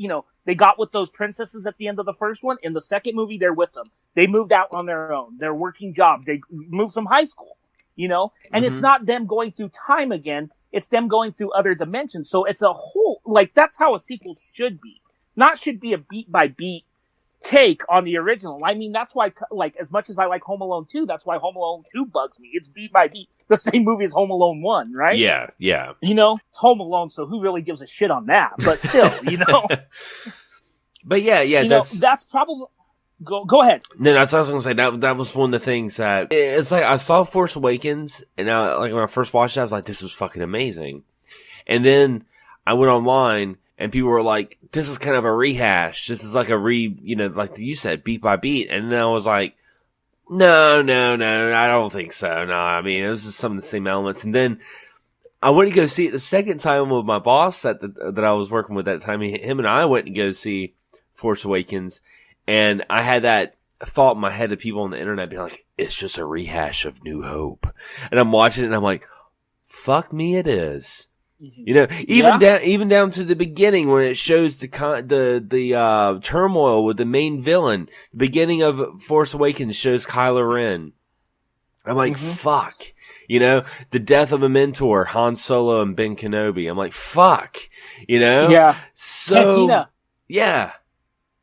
[SPEAKER 2] got with those princesses at the end of the first one. In the second movie, they're with them. They moved out on their own. They're working jobs. They moved from high school, you know? And it's not them going through time again. It's them going through other dimensions. So it's a whole, like, that's how a sequel should be. Not should be a beat by beat take on the original. I mean, that's why, like, as much as I like Home Alone 2, that's why Home Alone 2 bugs me. It's beat by beat, the same movie as Home Alone 1, right?
[SPEAKER 1] Yeah.
[SPEAKER 2] You know, it's Home Alone, so who really gives a shit on that? But still, you know.
[SPEAKER 1] But yeah,
[SPEAKER 2] that's probably. Go ahead.
[SPEAKER 1] No, that's what I was gonna say. That was one of the things that it's like I saw Force Awakens, and like when I first watched it, I was like, "This was fucking amazing," and then I went online. And people were like, this is kind of a rehash. This is like like you said, beat by beat. And then I was like, no, I don't think so. No, I mean, it was just some of the same elements. And then I went to go see it the second time with my boss that I was working with at the time. Him and I went to go see Force Awakens. And I had that thought in my head of people on the internet being like, it's just a rehash of New Hope. And I'm watching it and I'm like, fuck me, it is. You know, even down to the beginning when it shows the turmoil with the main villain. The beginning of Force Awakens shows Kylo Ren. I'm like, fuck. You know, the death of a mentor, Han Solo and Ben Kenobi. I'm like, fuck. You know?
[SPEAKER 2] Yeah.
[SPEAKER 1] So,
[SPEAKER 2] Cantina.
[SPEAKER 1] Yeah.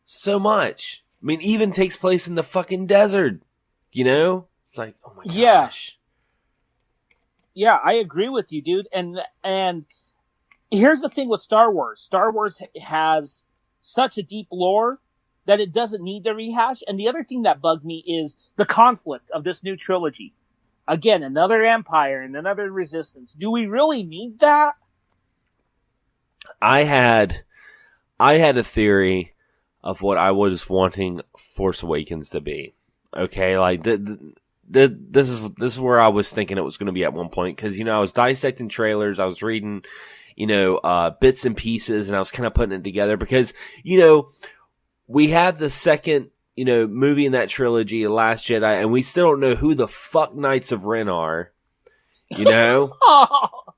[SPEAKER 1] So much. I mean, even takes place in the fucking desert. You know? It's like, oh my gosh.
[SPEAKER 2] Yeah, I agree with you, dude. And here's the thing with Star Wars. Star Wars has such a deep lore that it doesn't need the rehash. And the other thing that bugged me is the conflict of this new trilogy. Again, another Empire and another Resistance. Do we really need that?
[SPEAKER 1] I had a theory of what I was wanting Force Awakens to be. Okay, like this is where I was thinking it was going to be at one point, because I was dissecting trailers, I was reading bits and pieces, and I was kind of putting it together because we have the second movie in that trilogy, The Last Jedi, and we still don't know who the fuck Knights of Ren are.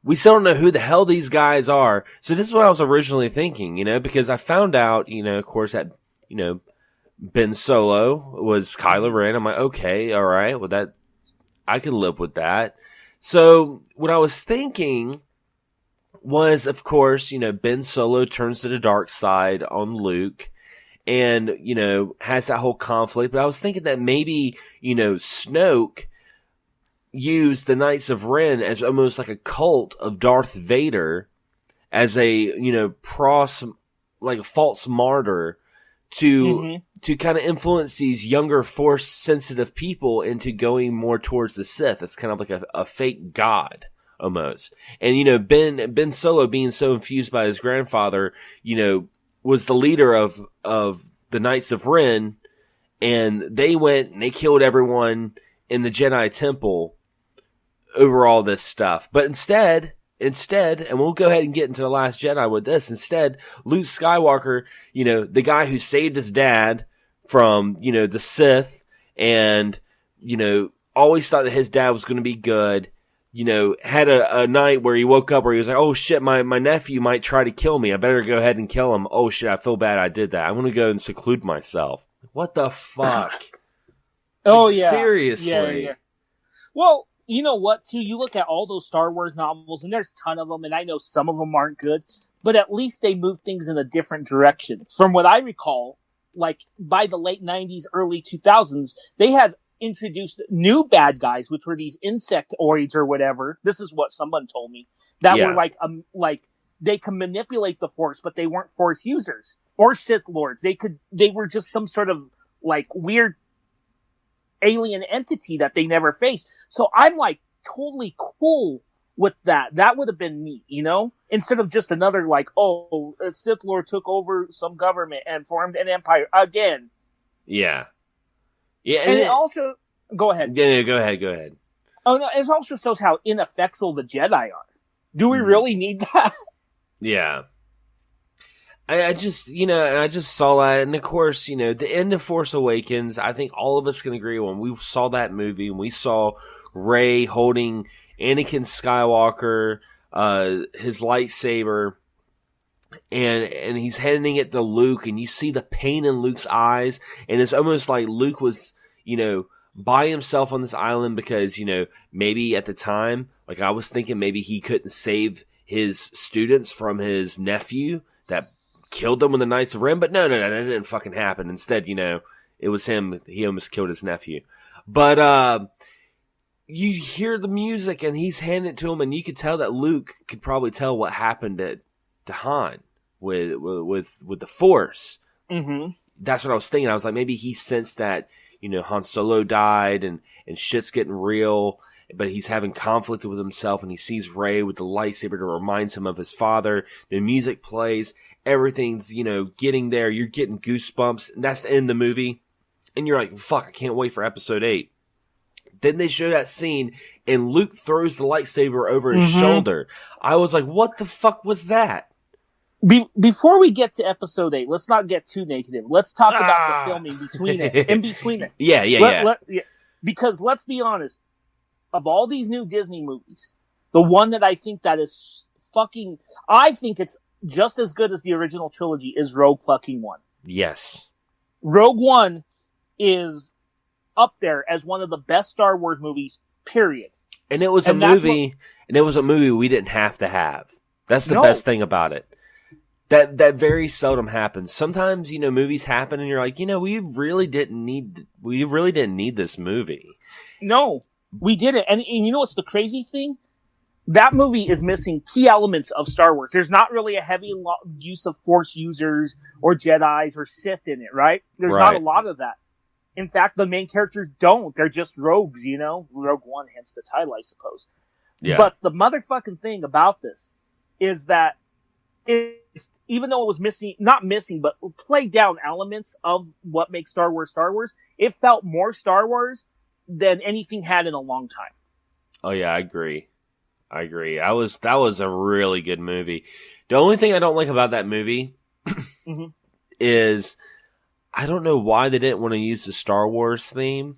[SPEAKER 1] we still don't know who the hell these guys are. So this is what I was originally thinking, because I found out, of course, that, Ben Solo was Kylo Ren. I'm like, okay, all right, well, I can live with that. So what I was thinking was, of course, Ben Solo turns to the dark side on Luke and, has that whole conflict. But I was thinking that maybe, Snoke used the Knights of Ren as almost like a cult of Darth Vader as a, like a false martyr to kind of influence these younger Force sensitive people into going more towards the Sith. It's kind of like a fake god almost. And, Ben Solo being so infused by his grandfather, was the leader of the Knights of Ren, and they went and they killed everyone in the Jedi Temple over all this stuff. But instead, and we'll go ahead and get into The Last Jedi with this, instead, Luke Skywalker, the guy who saved his dad from, the Sith and, always thought that his dad was going to be good, had a night where he woke up where he was like, oh shit, my nephew might try to kill me. I better go ahead and kill him. Oh shit, I feel bad I did that. I'm going to go and seclude myself. What the fuck?
[SPEAKER 2] Oh,
[SPEAKER 1] like,
[SPEAKER 2] yeah.
[SPEAKER 1] Seriously.
[SPEAKER 2] Yeah. Well, you know what, too? You look at all those Star Wars novels, and there's a ton of them, and I know some of them aren't good, but at least they move things in a different direction. From what I recall, like, by the late 90s, early 2000s, they had introduced new bad guys, which were these insectoids or whatever. This is what someone told me. That were like they could manipulate the Force, but they weren't Force users or Sith Lords. They were just some sort of, like, weird alien entity that they never faced. So I'm like totally cool with that. That would have been neat, instead of just another like, oh, a Sith Lord took over some government and formed an empire again.
[SPEAKER 1] Yeah.
[SPEAKER 2] And it also, go ahead.
[SPEAKER 1] Yeah, go ahead.
[SPEAKER 2] Oh no, it also shows how ineffectual the Jedi are. Do we really need that?
[SPEAKER 1] Yeah. I just, I just saw that, and of course, the end of Force Awakens, I think all of us can agree when we saw that movie, and we saw Rey holding Anakin Skywalker, his lightsaber, and he's handing it to Luke, and you see the pain in Luke's eyes, and it's almost like Luke was, by himself on this island because, maybe at the time, like I was thinking maybe he couldn't save his students from his nephew that killed them with the Knights of Ren, but no, that didn't fucking happen. Instead, it was him. He almost killed his nephew. But you hear the music, and he's handing it to him, and you could tell that Luke could probably tell what happened to Han with the Force.
[SPEAKER 2] Mm-hmm.
[SPEAKER 1] That's what I was thinking. I was like, maybe he sensed that Han Solo died, and shit's getting real. But he's having conflict with himself, and he sees Rey with the lightsaber to remind him of his father. The music plays. Everything's, getting there. You're getting goosebumps. And that's the end of the movie. And you're like, fuck, I can't wait for episode 8. Then they show that scene, and Luke throws the lightsaber over his shoulder. I was like, what the fuck was that?
[SPEAKER 2] Before we get to episode 8, let's not get too negative. Let's talk about the filming between it. In between it.
[SPEAKER 1] Yeah.
[SPEAKER 2] Because let's be honest. Of all these new Disney movies, the one that I think that is I think it's just as good as the original trilogy is Rogue fucking One.
[SPEAKER 1] Yes. Rogue
[SPEAKER 2] One is up there as one of the best Star Wars movies, period.
[SPEAKER 1] And it was a movie we didn't have to have. That's the best thing about it. That very seldom happens. Sometimes, movies happen and you're like, we really didn't need this movie.
[SPEAKER 2] No. We did it. And you know what's the crazy thing? That movie is missing key elements of Star Wars. There's not really a heavy use of Force users or Jedis or Sith in it, right? There's not a lot of that. In fact, the main characters don't. They're just rogues, Rogue One, hence the title, I suppose. Yeah. But the motherfucking thing about this is that even though it was not missing, but played down elements of what makes Star Wars, it felt more Star Wars than anything had in a long time.
[SPEAKER 1] Oh yeah, I agree. That was a really good movie. The only thing I don't like about that movie is I don't know why they didn't want to use the Star Wars theme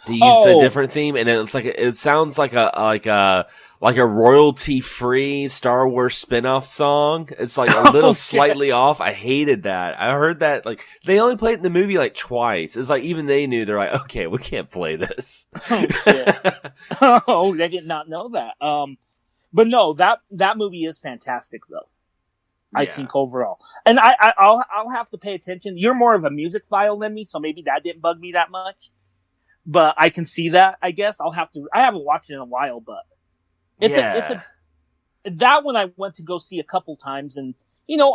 [SPEAKER 1] They used a different theme, and it's like it sounds like a royalty free Star Wars spinoff song. It's like a little slightly off. I hated that. I heard that like they only played it in the movie like twice. It's like even they knew they're like, okay, we can't play this.
[SPEAKER 2] Oh shit! Oh, I did not know that. But no, that movie is fantastic though. I think overall, and I'll have to pay attention. You're more of a music file than me, so maybe that didn't bug me that much. But I can see that. I guess I haven't watched it in a while, but that one I went to go see a couple times, and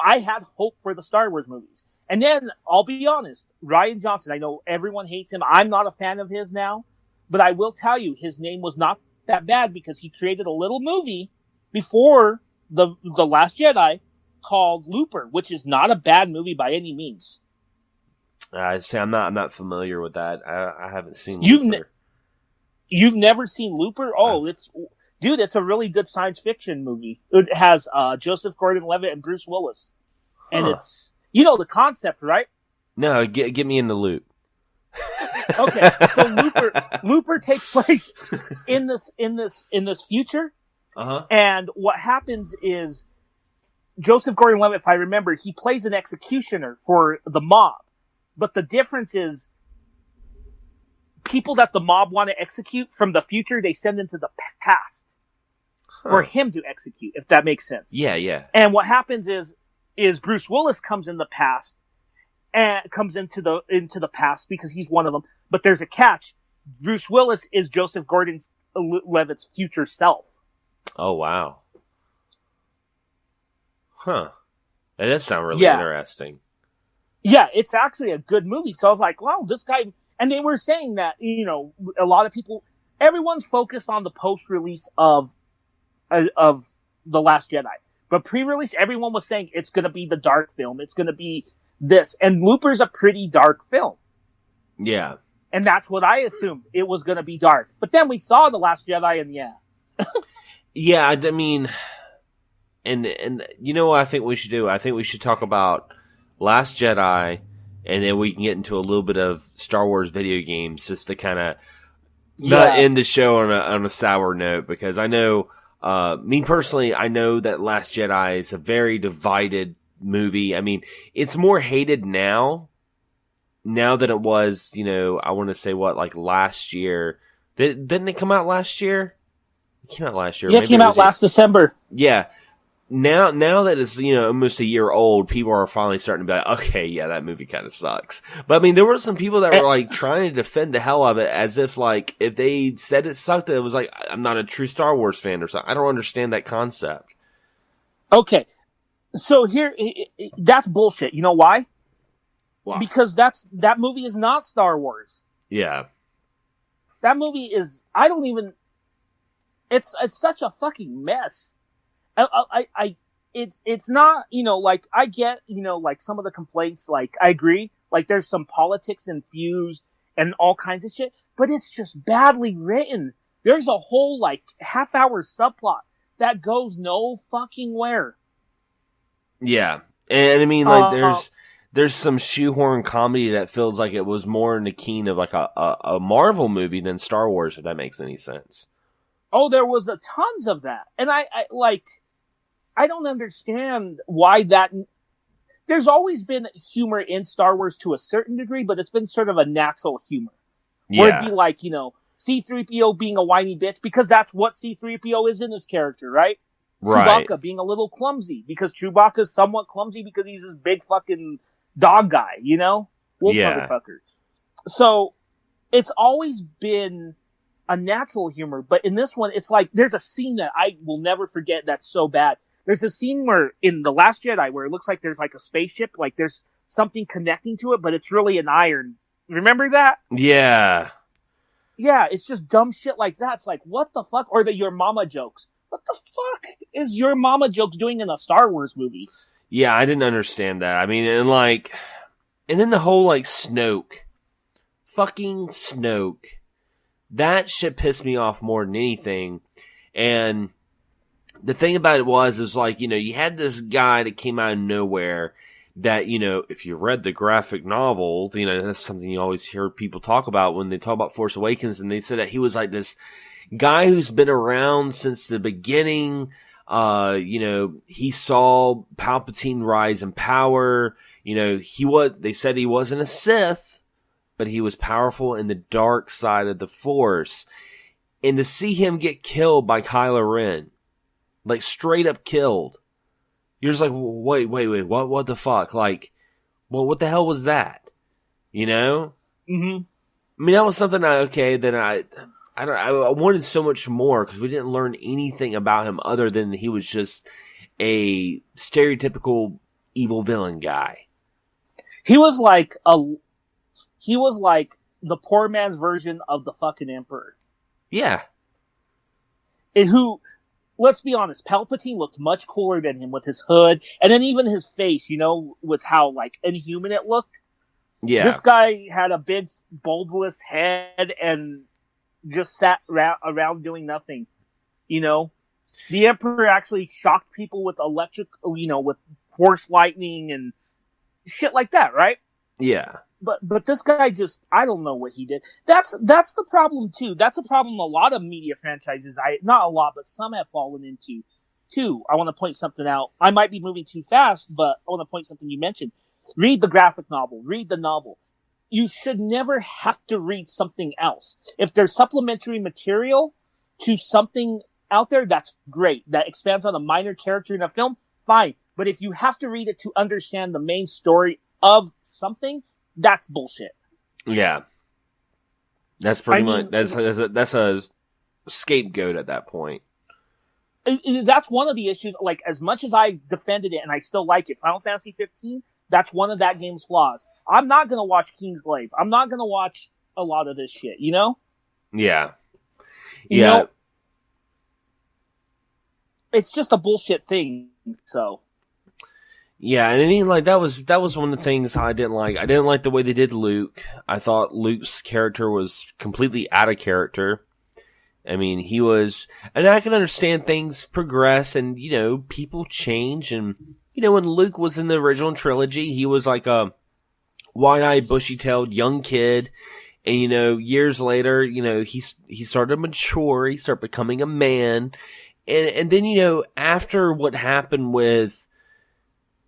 [SPEAKER 2] I had hope for the Star Wars movies. And then I'll be honest, Rian Johnson. I know everyone hates him. I'm not a fan of his now, but I will tell you, his name was not that bad because he created a little movie before the Last Jedi called Looper, which is not a bad movie by any means.
[SPEAKER 1] I say I'm not familiar with that. I haven't seen Looper.
[SPEAKER 2] You've never seen Looper? Oh, it's a really good science fiction movie. It has Joseph Gordon-Levitt and Bruce Willis, and it's the concept, right?
[SPEAKER 1] No, get me in the loop.
[SPEAKER 2] Okay, so Looper takes place in this future, and what happens is Joseph Gordon-Levitt, if I remember, he plays an executioner for the mob. But the difference is people that the mob want to execute from the future, they send into the past for him to execute, if that makes sense.
[SPEAKER 1] Yeah.
[SPEAKER 2] And what happens is Bruce Willis comes in the past and comes into the past because he's one of them. But there's a catch. Bruce Willis is Joseph Gordon-Levitt's future self.
[SPEAKER 1] Oh, wow. Huh. That does sound really interesting.
[SPEAKER 2] Yeah, it's actually a good movie. So I was like, wow, this guy... And they were saying that, a lot of people... Everyone's focused on the post-release of The Last Jedi. But pre-release, everyone was saying it's going to be the dark film. It's going to be this. And Looper's a pretty dark film.
[SPEAKER 1] Yeah.
[SPEAKER 2] And that's what I assumed. It was going to be dark. But then we saw The Last Jedi, and
[SPEAKER 1] yeah, I mean... And you know what I think we should do? I think we should talk about Last Jedi, and then we can get into a little bit of Star Wars video games, just to kind of not end the show on a sour note. Because I know, me personally, I know that Last Jedi is a very divided movie. I mean, it's more hated now than it was. I want to say last year. Didn't it come out last year? It came out last year.
[SPEAKER 2] Yeah, it came out last December.
[SPEAKER 1] Yeah. Now that it's, almost a year old, people are finally starting to be like, okay, yeah, that movie kind of sucks. But I mean, there were some people that were trying to defend the hell of it as if if they said it sucked, it was like, I'm not a true Star Wars fan or something. I don't understand that concept.
[SPEAKER 2] Okay. So here, that's bullshit. You know why? Wow. Because that movie is not Star Wars.
[SPEAKER 1] Yeah.
[SPEAKER 2] That movie is, it's such a fucking mess. It's not, I get, some of the complaints, I agree, there's some politics infused and all kinds of shit, but it's just badly written. There's a whole, half-hour subplot that goes no fucking where.
[SPEAKER 1] Yeah. And I mean, there's some shoehorn comedy that feels like it was more in the keen of, a Marvel movie than Star Wars, if that makes any sense.
[SPEAKER 2] Oh, there was tons of that. And I don't understand why that... There's always been humor in Star Wars to a certain degree, but it's been sort of a natural humor. Yeah. Where it'd be C-3PO being a whiny bitch, because that's what C-3PO is in his character, right?
[SPEAKER 1] Right.
[SPEAKER 2] Chewbacca being a little clumsy, because Chewbacca's somewhat clumsy because he's this big fucking dog guy, Wolf motherfucker. So, it's always been a natural humor, but in this one, it's there's a scene that I will never forget that's so bad. There's a scene where, in The Last Jedi, where it looks like there's a spaceship, there's something connecting to it, but it's really an iron. Remember that?
[SPEAKER 1] Yeah.
[SPEAKER 2] Yeah, it's just dumb shit like that. It's what the fuck? Or the Your Mama jokes. What the fuck is Your Mama jokes doing in a Star Wars movie?
[SPEAKER 1] Yeah, I didn't understand that. I mean, and then the whole, Snoke. Fucking Snoke. That shit pissed me off more than anything. And the thing about it was you had this guy that came out of nowhere that, if you read the graphic novel, that's something you always hear people talk about when they talk about Force Awakens, and they said that he was like this guy who's been around since the beginning. He saw Palpatine rise in power. They said he wasn't a Sith, but he was powerful in the dark side of the Force. And to see him get killed by Kylo Ren, like straight up killed, you're just like, wait, what the fuck? Like, well, what the hell was that?
[SPEAKER 2] Mm-hmm.
[SPEAKER 1] I mean, that was something I wanted so much more, because we didn't learn anything about him other than he was just a stereotypical evil villain guy.
[SPEAKER 2] He was like the poor man's version of the fucking Emperor.
[SPEAKER 1] Yeah.
[SPEAKER 2] And who, let's be honest, Palpatine looked much cooler than him with his hood, and then even his face, with how like inhuman it looked.
[SPEAKER 1] Yeah.
[SPEAKER 2] This guy had a big bulbous head and just sat around doing nothing. The Emperor actually shocked people with electric, with force lightning and shit like that, right?
[SPEAKER 1] Yeah.
[SPEAKER 2] But this guy just, I don't know what he did. That's the problem too. That's a problem a lot of media franchises, not a lot, but some have fallen into too. I want to point something out. I might be moving too fast, but I want to point something you mentioned. Read the graphic novel. Read the novel. You should never have to read something else. If there's supplementary material to something out there, that's great. That expands on a minor character in a film, fine. But if you have to read it to understand the main story of something, that's bullshit.
[SPEAKER 1] Yeah. That's pretty much, that's a scapegoat at that point.
[SPEAKER 2] That's one of the issues. Like, as much as I defended it and I still like it, Final Fantasy 15, that's one of that game's flaws. I'm not going to watch Kingsglaive. I'm not going to watch a lot of this shit,
[SPEAKER 1] Yeah.
[SPEAKER 2] You know, it's just a bullshit thing, so.
[SPEAKER 1] Yeah, and I mean, like, that was one of the things I didn't like. I didn't like the way they did Luke. I thought Luke's character was completely out of character. I mean, he was, and I can understand things progress and, people change. And, when Luke was in the original trilogy, he was like a wide-eyed, bushy-tailed young kid. And, years later, he started to mature. He started becoming a man. And then, after what happened with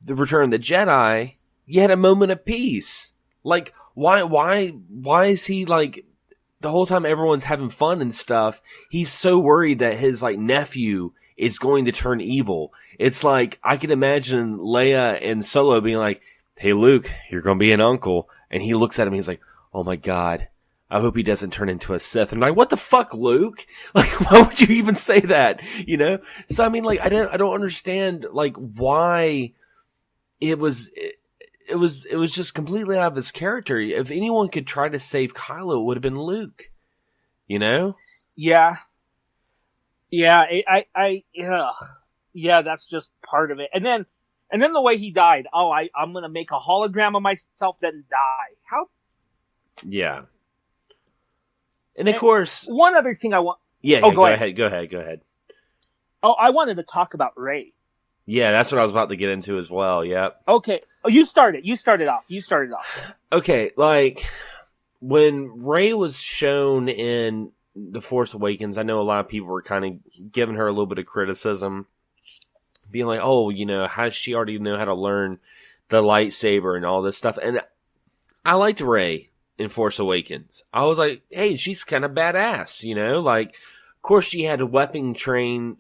[SPEAKER 1] the Return of the Jedi, you had a moment of peace. Like, why is he like, the whole time everyone's having fun and stuff, he's so worried that his like nephew is going to turn evil. It's like, I can imagine Leia and Solo being like, hey Luke, you're going to be an uncle. And he looks at him, he's like, oh my God, I hope he doesn't turn into a Sith. And I'm like, what the fuck, Luke? Like, why would you even say that? So I mean, like, I don't understand like why it was just completely out of his character. If anyone could try to save Kylo, it would have been Luke.
[SPEAKER 2] Yeah. Yeah, that's just part of it. And then the way he died. Oh, I'm gonna make a hologram of myself, then die. How?
[SPEAKER 1] Yeah. And of course,
[SPEAKER 2] one other thing I want.
[SPEAKER 1] Yeah.
[SPEAKER 2] Oh,
[SPEAKER 1] go ahead.
[SPEAKER 2] Oh, I wanted to talk about Rey.
[SPEAKER 1] Yeah, that's what I was about to get into as well. Yep.
[SPEAKER 2] Okay. Oh, you started off.
[SPEAKER 1] Okay, like, when Rey was shown in The Force Awakens, I know a lot of people were kind of giving her a little bit of criticism, being like, oh, how does she already know how to learn the lightsaber and all this stuff? And I liked Rey in Force Awakens. I was like, hey, she's kind of badass, like, of course, she had weapon training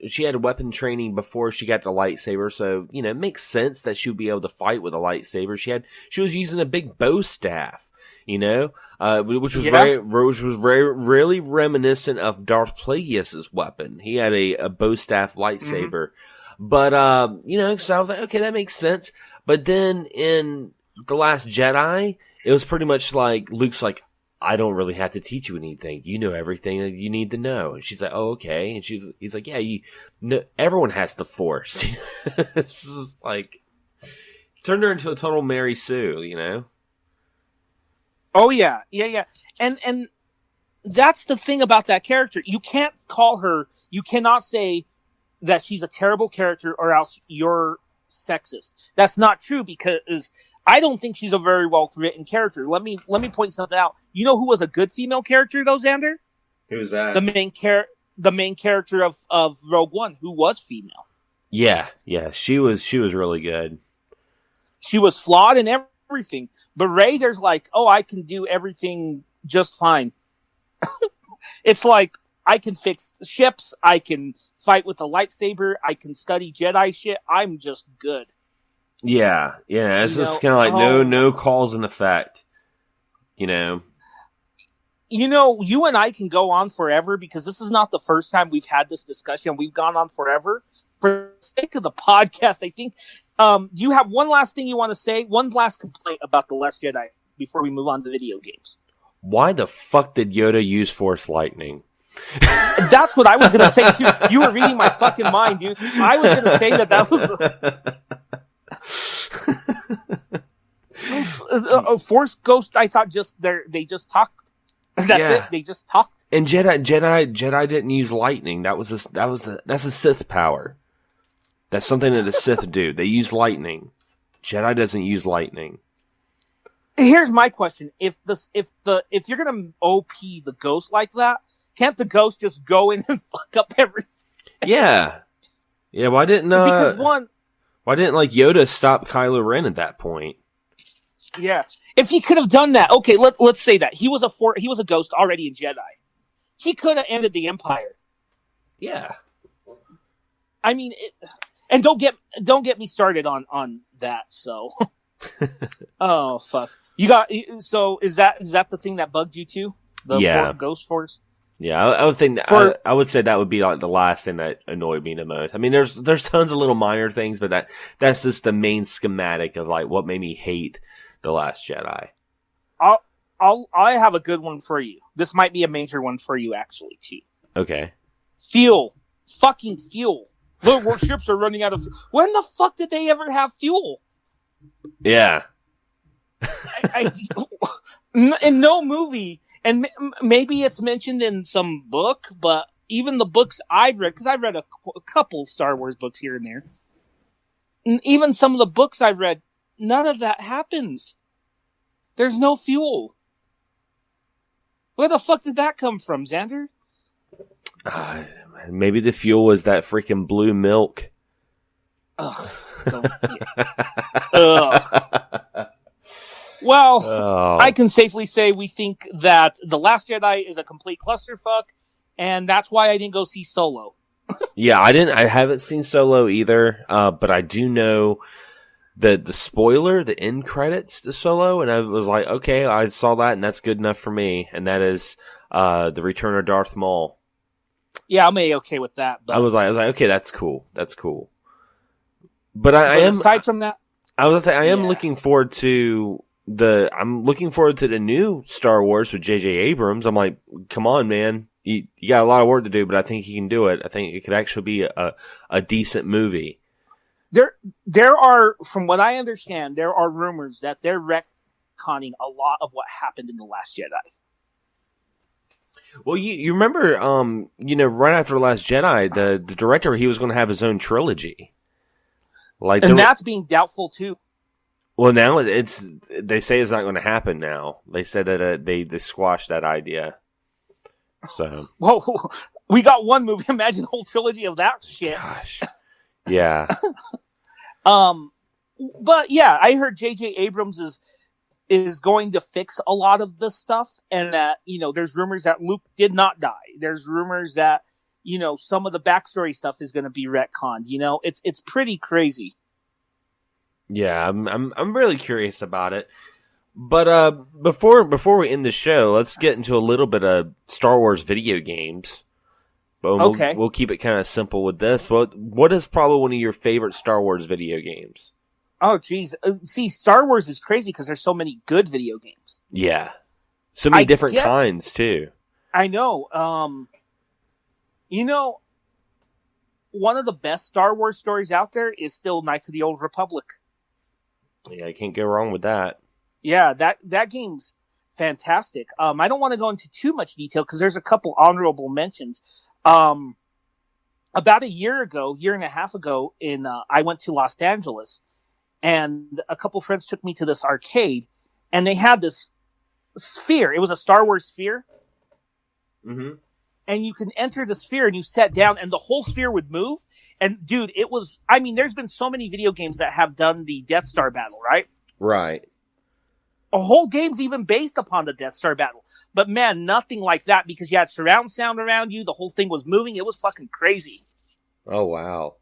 [SPEAKER 1] before she got the lightsaber, so it makes sense that she would be able to fight with a lightsaber. She was using a big bow staff, which was really reminiscent of Darth Plagueis's weapon. He had a bow staff lightsaber, but so I was like, okay, that makes sense. But then in The Last Jedi, it was pretty much like Luke's like, I don't really have to teach you anything. You know everything that you need to know. And she's like, oh, okay. And he's like, yeah, everyone has the Force. This is like, turned her into a total Mary Sue,
[SPEAKER 2] Oh yeah. And that's the thing about that character. You cannot say that she's a terrible character, or else you're sexist. That's not true because I don't think she's a very well written character. Let me point something out. You know who was a good female character though, Xander?
[SPEAKER 1] Who's that?
[SPEAKER 2] The main character of Rogue One, who was female.
[SPEAKER 1] Yeah, she was really good.
[SPEAKER 2] She was flawed in everything. But Rey, there's like, oh, I can do everything just fine. It's like, I can fix ships, I can fight with a lightsaber, I can study Jedi shit, I'm just good.
[SPEAKER 1] Yeah, it's just kind of like no cause and effect, You know,
[SPEAKER 2] you and I can go on forever because this is not the first time we've had this discussion. We've gone on forever. For the sake of the podcast, I think, do you have one last thing you want to say? One last complaint about The Last Jedi before we move on to video games.
[SPEAKER 1] Why the fuck did Yoda use Force lightning?
[SPEAKER 2] That's what I was going to say, too. You were reading my fucking mind, dude. I was going to say that was... Force Ghost, I thought they just talked. That's it. They just talked.
[SPEAKER 1] And Jedi didn't use lightning. That's a Sith power. That's something that the Sith do. They use lightning. Jedi doesn't use lightning.
[SPEAKER 2] Here's my question: if you're gonna OP the Ghost like that, can't the Ghost just go in and fuck up everything?
[SPEAKER 1] Yeah. Why didn't like Yoda stop Kylo Ren at that point?
[SPEAKER 2] Yeah, if he could have done that, okay. Let's say that he was a Ghost already in Jedi. He could have ended the Empire.
[SPEAKER 1] Yeah.
[SPEAKER 2] I mean, and don't get me started on that. So, oh fuck, so is that the thing that bugged you too? The Ghost Force.
[SPEAKER 1] Yeah, I would think that I would say that would be like the last thing that annoyed me the most. I mean, there's tons of little minor things, but that's just the main schematic of like what made me hate The Last Jedi.
[SPEAKER 2] I have a good one for you. This might be a major one for you actually too.
[SPEAKER 1] Okay.
[SPEAKER 2] Fuel. Fucking fuel. Look, our ships are running out of... When the fuck did they ever have fuel?
[SPEAKER 1] Yeah.
[SPEAKER 2] In no movie, and maybe it's mentioned in some book, but even the books I've read, because I've read a couple Star Wars books here and there, and even some of the books I've read, none of that happens. There's no fuel. Where the fuck did that come from, Xander?
[SPEAKER 1] Maybe the fuel was that freaking blue milk.
[SPEAKER 2] Ugh. Ugh. Well, I can safely say we think that The Last Jedi is a complete clusterfuck, and that's why I didn't go see Solo.
[SPEAKER 1] Yeah, I haven't seen Solo either, but I do know the spoiler, the end credits to Solo, and I was like, okay, I saw that, and that's good enough for me, and that is the Return of Darth Maul.
[SPEAKER 2] Yeah, I'm okay with that. But...
[SPEAKER 1] I was like, okay, that's cool. But
[SPEAKER 2] aside from that,
[SPEAKER 1] I was gonna say I am looking forward to the new Star Wars with J.J. Abrams. I'm like, come on, man, you got a lot of work to do, but I think he can do it. I think it could actually be a decent movie. There are, from what I understand, there are rumors that they're retconning a lot of what happened in The Last Jedi. Well, you remember, right after The Last Jedi, the director, he was going to have his own trilogy. And that's being doubtful, too. Well, now they say it's not going to happen now. They said that they squashed that idea. So. Well, we got one movie. Imagine the whole trilogy of that shit. Gosh. Yeah. But yeah, I heard J.J. Abrams is going to fix a lot of this stuff, and that, there's rumors that Luke did not die. There's rumors that, some of the backstory stuff is going to be retconned. It's pretty crazy. Yeah, I'm really curious about it. But before we end the show, let's get into a little bit of Star Wars video games. But okay. We'll keep it kind of simple with this. What is probably one of your favorite Star Wars video games? Oh, geez. See, Star Wars is crazy because there's so many good video games. Yeah. So many different kinds, too. I know. One of the best Star Wars stories out there is still Knights of the Old Republic. Yeah, I can't go wrong with that. Yeah, that game's fantastic. I don't want to go into too much detail because there's a couple honorable mentions.
[SPEAKER 2] about a year and a half ago, I went to Los Angeles, and a couple friends took me to this arcade, and they had this sphere. It was a Star Wars sphere.
[SPEAKER 1] Mm-hmm.
[SPEAKER 2] And you can enter the sphere and you sat down and the whole sphere would move. And dude, it was, I mean, there's been so many video games that have done the Death Star battle, right?
[SPEAKER 1] Right.
[SPEAKER 2] A whole game's even based upon the Death Star battle. But man, nothing like that because you had surround sound around you. The whole thing was moving. It was fucking crazy.
[SPEAKER 1] Oh, wow.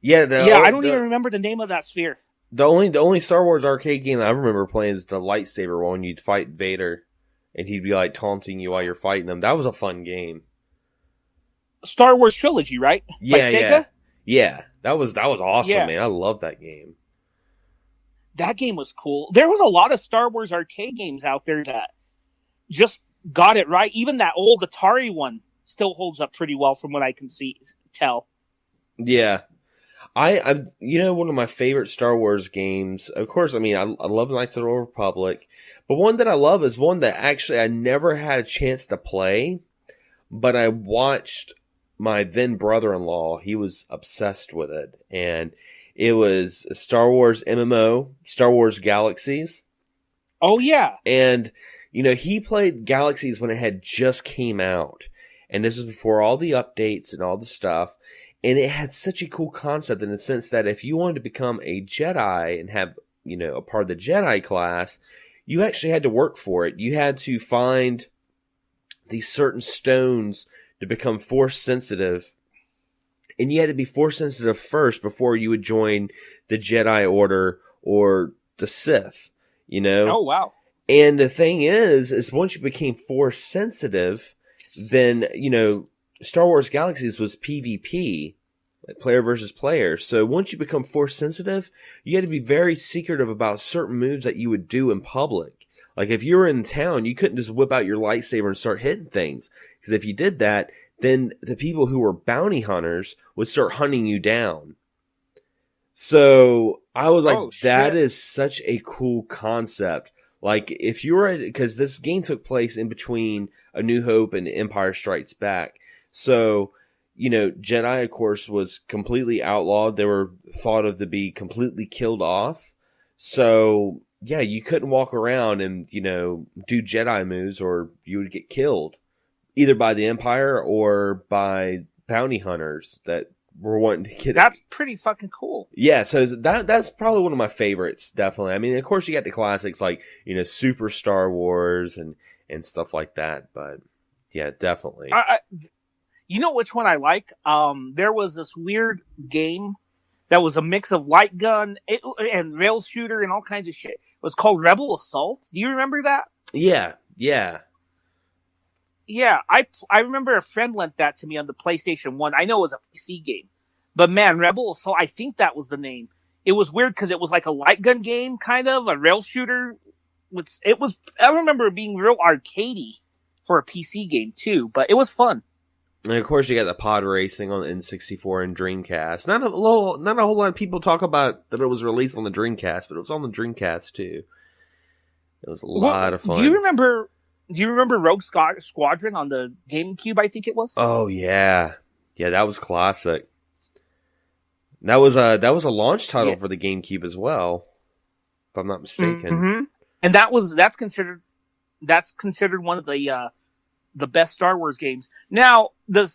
[SPEAKER 1] Yeah,
[SPEAKER 2] I don't even remember the name of that sphere.
[SPEAKER 1] The only Star Wars arcade game I remember playing is the lightsaber one. You'd fight Vader, and he'd be like taunting you while you're fighting him. That was a fun game.
[SPEAKER 2] Star Wars Trilogy, right?
[SPEAKER 1] Yeah,
[SPEAKER 2] by Sega?
[SPEAKER 1] Yeah. That was awesome,
[SPEAKER 2] Yeah.
[SPEAKER 1] man. I love that game.
[SPEAKER 2] That game was cool. There was a lot of Star Wars arcade games out there that just got it right. Even that old Atari one still holds up pretty well from what I can tell.
[SPEAKER 1] Yeah. I'm one of my favorite Star Wars games. Of course, I mean, I love Knights of the Old Republic, but one that I love is one that actually I never had a chance to play, but I watched my then brother-in-law. He was obsessed with it, and it was a Star Wars MMO, Star Wars Galaxies.
[SPEAKER 2] Oh yeah.
[SPEAKER 1] And he played Galaxies when it had just came out, and this was before all the updates and all the stuff. And it had such a cool concept in the sense that if you wanted to become a Jedi and have, a part of the Jedi class, you actually had to work for it. You had to find these certain stones to become force sensitive. And you had to be force sensitive first before you would join the Jedi Order or the Sith,
[SPEAKER 2] Oh, wow.
[SPEAKER 1] And the thing is once you became force sensitive, then, Star Wars Galaxies was PvP, like player versus player. So once you become force sensitive, you had to be very secretive about certain moves that you would do in public. Like if you were in town, you couldn't just whip out your lightsaber and start hitting things. Because if you did that, then the people who were bounty hunters would start hunting you down. So I was like, that is such a cool concept. Like if you were, because this game took place in between A New Hope and Empire Strikes Back. So, Jedi, of course, was completely outlawed. They were thought of to be completely killed off. So, yeah, you couldn't walk around and, do Jedi moves or you would get killed. Either by the Empire or by bounty hunters that were wanting to get...
[SPEAKER 2] That's pretty fucking cool.
[SPEAKER 1] Yeah, so that's probably one of my favorites, definitely. I mean, of course, you got the classics like, Super Star Wars and stuff like that. But, yeah, definitely.
[SPEAKER 2] You know which one I like? There was this weird game that was a mix of light gun and rail shooter and all kinds of shit. It was called Rebel Assault. Do you remember that?
[SPEAKER 1] Yeah.
[SPEAKER 2] Yeah, I remember a friend lent that to me on the PlayStation 1. I know it was a PC game. But man, Rebel Assault, I think that was the name. It was weird because it was like a light gun game, kind of, a rail shooter. I remember it being real arcadey for a PC game too, but it was fun.
[SPEAKER 1] And of course, you got the pod racing on the N64 and Dreamcast. Not a whole lot of people talk about that it was released on the Dreamcast, but it was on the Dreamcast too. It was a lot of fun.
[SPEAKER 2] Do you remember Rogue Squadron on the GameCube? I think it was.
[SPEAKER 1] Oh yeah, that was classic. That was a launch title for the GameCube as well, if I'm not mistaken.
[SPEAKER 2] Mm-hmm. And that's considered one of the best Star Wars games. Now, the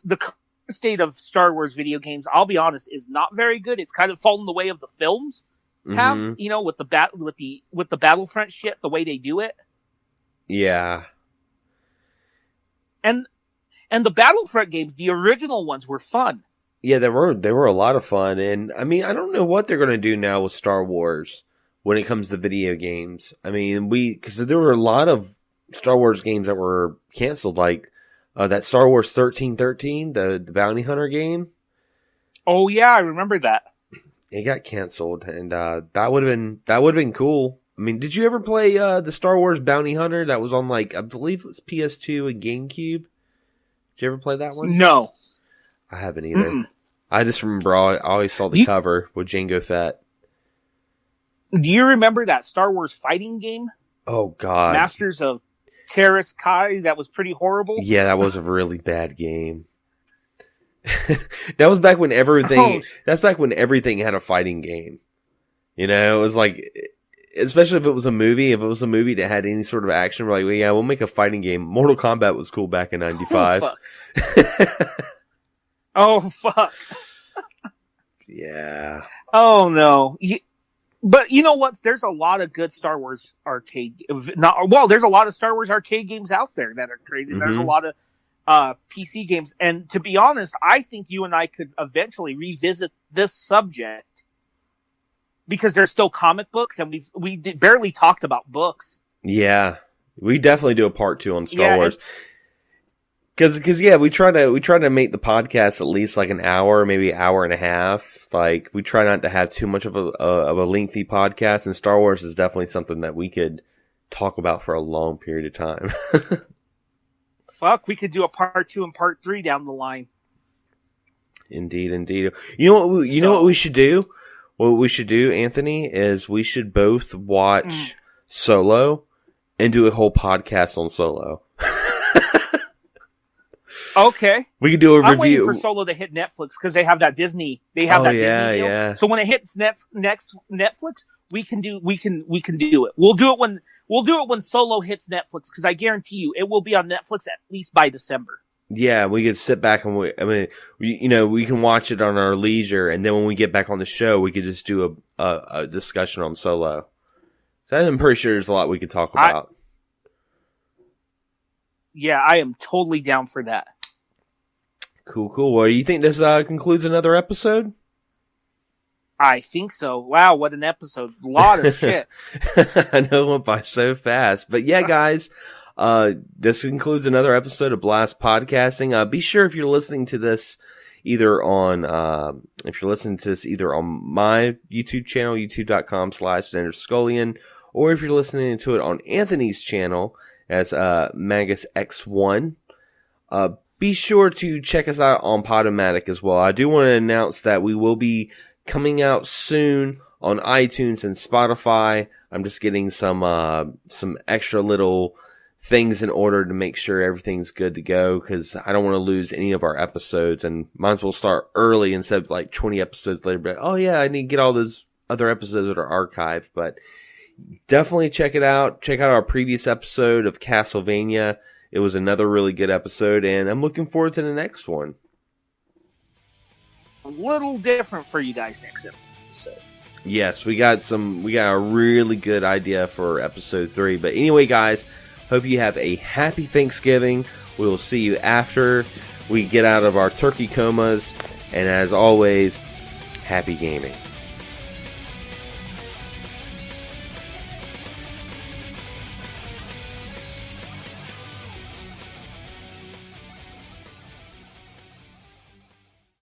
[SPEAKER 2] state of Star Wars video games, I'll be honest, is not very good. It's kind of fallen the way of the films have, with the Battlefront shit, the way they do it.
[SPEAKER 1] Yeah.
[SPEAKER 2] And the Battlefront games, the original ones, were fun.
[SPEAKER 1] Yeah, they were a lot of fun, and I mean, I don't know what they're going to do now with Star Wars when it comes to video games. I mean, because there were a lot of Star Wars games that were canceled, like that Star Wars 1313, the bounty hunter game.
[SPEAKER 2] Oh yeah, I remember that.
[SPEAKER 1] It got canceled, and that would have been cool. I mean, did you ever play the Star Wars Bounty Hunter that was on, like, I believe it was PS2 and GameCube? Did you ever play that one?
[SPEAKER 2] No.
[SPEAKER 1] I haven't either. Mm-mm. I just remember I always saw the cover with Jango Fett.
[SPEAKER 2] Do you remember that Star Wars fighting game?
[SPEAKER 1] Oh, God.
[SPEAKER 2] Masters of Terras Kai, that was pretty horrible?
[SPEAKER 1] Yeah, that was a really bad game. That was back when everything.
[SPEAKER 2] Oh.
[SPEAKER 1] That's back when everything had a fighting game. You know, it was like, especially if it was a movie. If it was a movie that had any sort of action, we're like, well, yeah, we'll make a fighting game. Mortal Kombat was cool back in '95.
[SPEAKER 2] Oh, fuck. Oh, fuck.
[SPEAKER 1] Yeah.
[SPEAKER 2] Oh, no. But you know what? There's a lot of good Star Wars arcade. There's a lot of Star Wars arcade games out there that are crazy. Mm-hmm. There's a lot of PC games. And to be honest, I think you and I could eventually revisit this subject because there's still comic books, and we barely talked about books.
[SPEAKER 1] Yeah. We definitely do a part 2 on Star Wars. Because yeah, we try to make the podcast at least like an hour, maybe an hour and a half. Like, we try not to have too much of a lengthy podcast, and Star Wars is definitely something that we could talk about for a long period of time.
[SPEAKER 2] Fuck, we could do a part 2 and part 3 down the line.
[SPEAKER 1] Indeed. You know what we should do? What we should do, Anthony, is we should both watch Solo and do a whole podcast on Solo.
[SPEAKER 2] Okay.
[SPEAKER 1] We could do a review.
[SPEAKER 2] I'm waiting for Solo to hit Netflix because they have that Disney. They have Disney deal.
[SPEAKER 1] Yeah.
[SPEAKER 2] So when it hits next Netflix, we can do it. We'll do it when Solo hits Netflix, because I guarantee you it will be on Netflix at least by December.
[SPEAKER 1] Yeah, we could sit back and we can watch it on our leisure, and then when we get back on the show, we could just do a discussion on Solo. So I'm pretty sure there's a lot we could talk about. I am totally down for that. Cool. Well, you think this concludes another episode?
[SPEAKER 2] I think so. Wow, what an episode. A lot of shit.
[SPEAKER 1] I know it went by so fast. But yeah, guys, this concludes another episode of Blast Podcasting. Be sure if you're listening to this either on my YouTube channel, youtube.com/XanderScullion, or if you're listening to it on Anthony's channel as Magus X1, be sure to check us out on Podomatic as well. I do want to announce that we will be coming out soon on iTunes and Spotify. I'm just getting some extra little things in order to make sure everything's good to go, because I don't want to lose any of our episodes, and might as well start early instead of like 20 episodes later. But, oh yeah, I need to get all those other episodes that are archived. But definitely check it out. Check out our previous episode of Castlevania. It was another really good episode, and I'm looking forward to the next one.
[SPEAKER 2] A little different for you guys next episode.
[SPEAKER 1] Yes, we got a really good idea for episode 3. But anyway, guys, hope you have a happy Thanksgiving. We will see you after we get out of our turkey comas. And as always, happy gaming.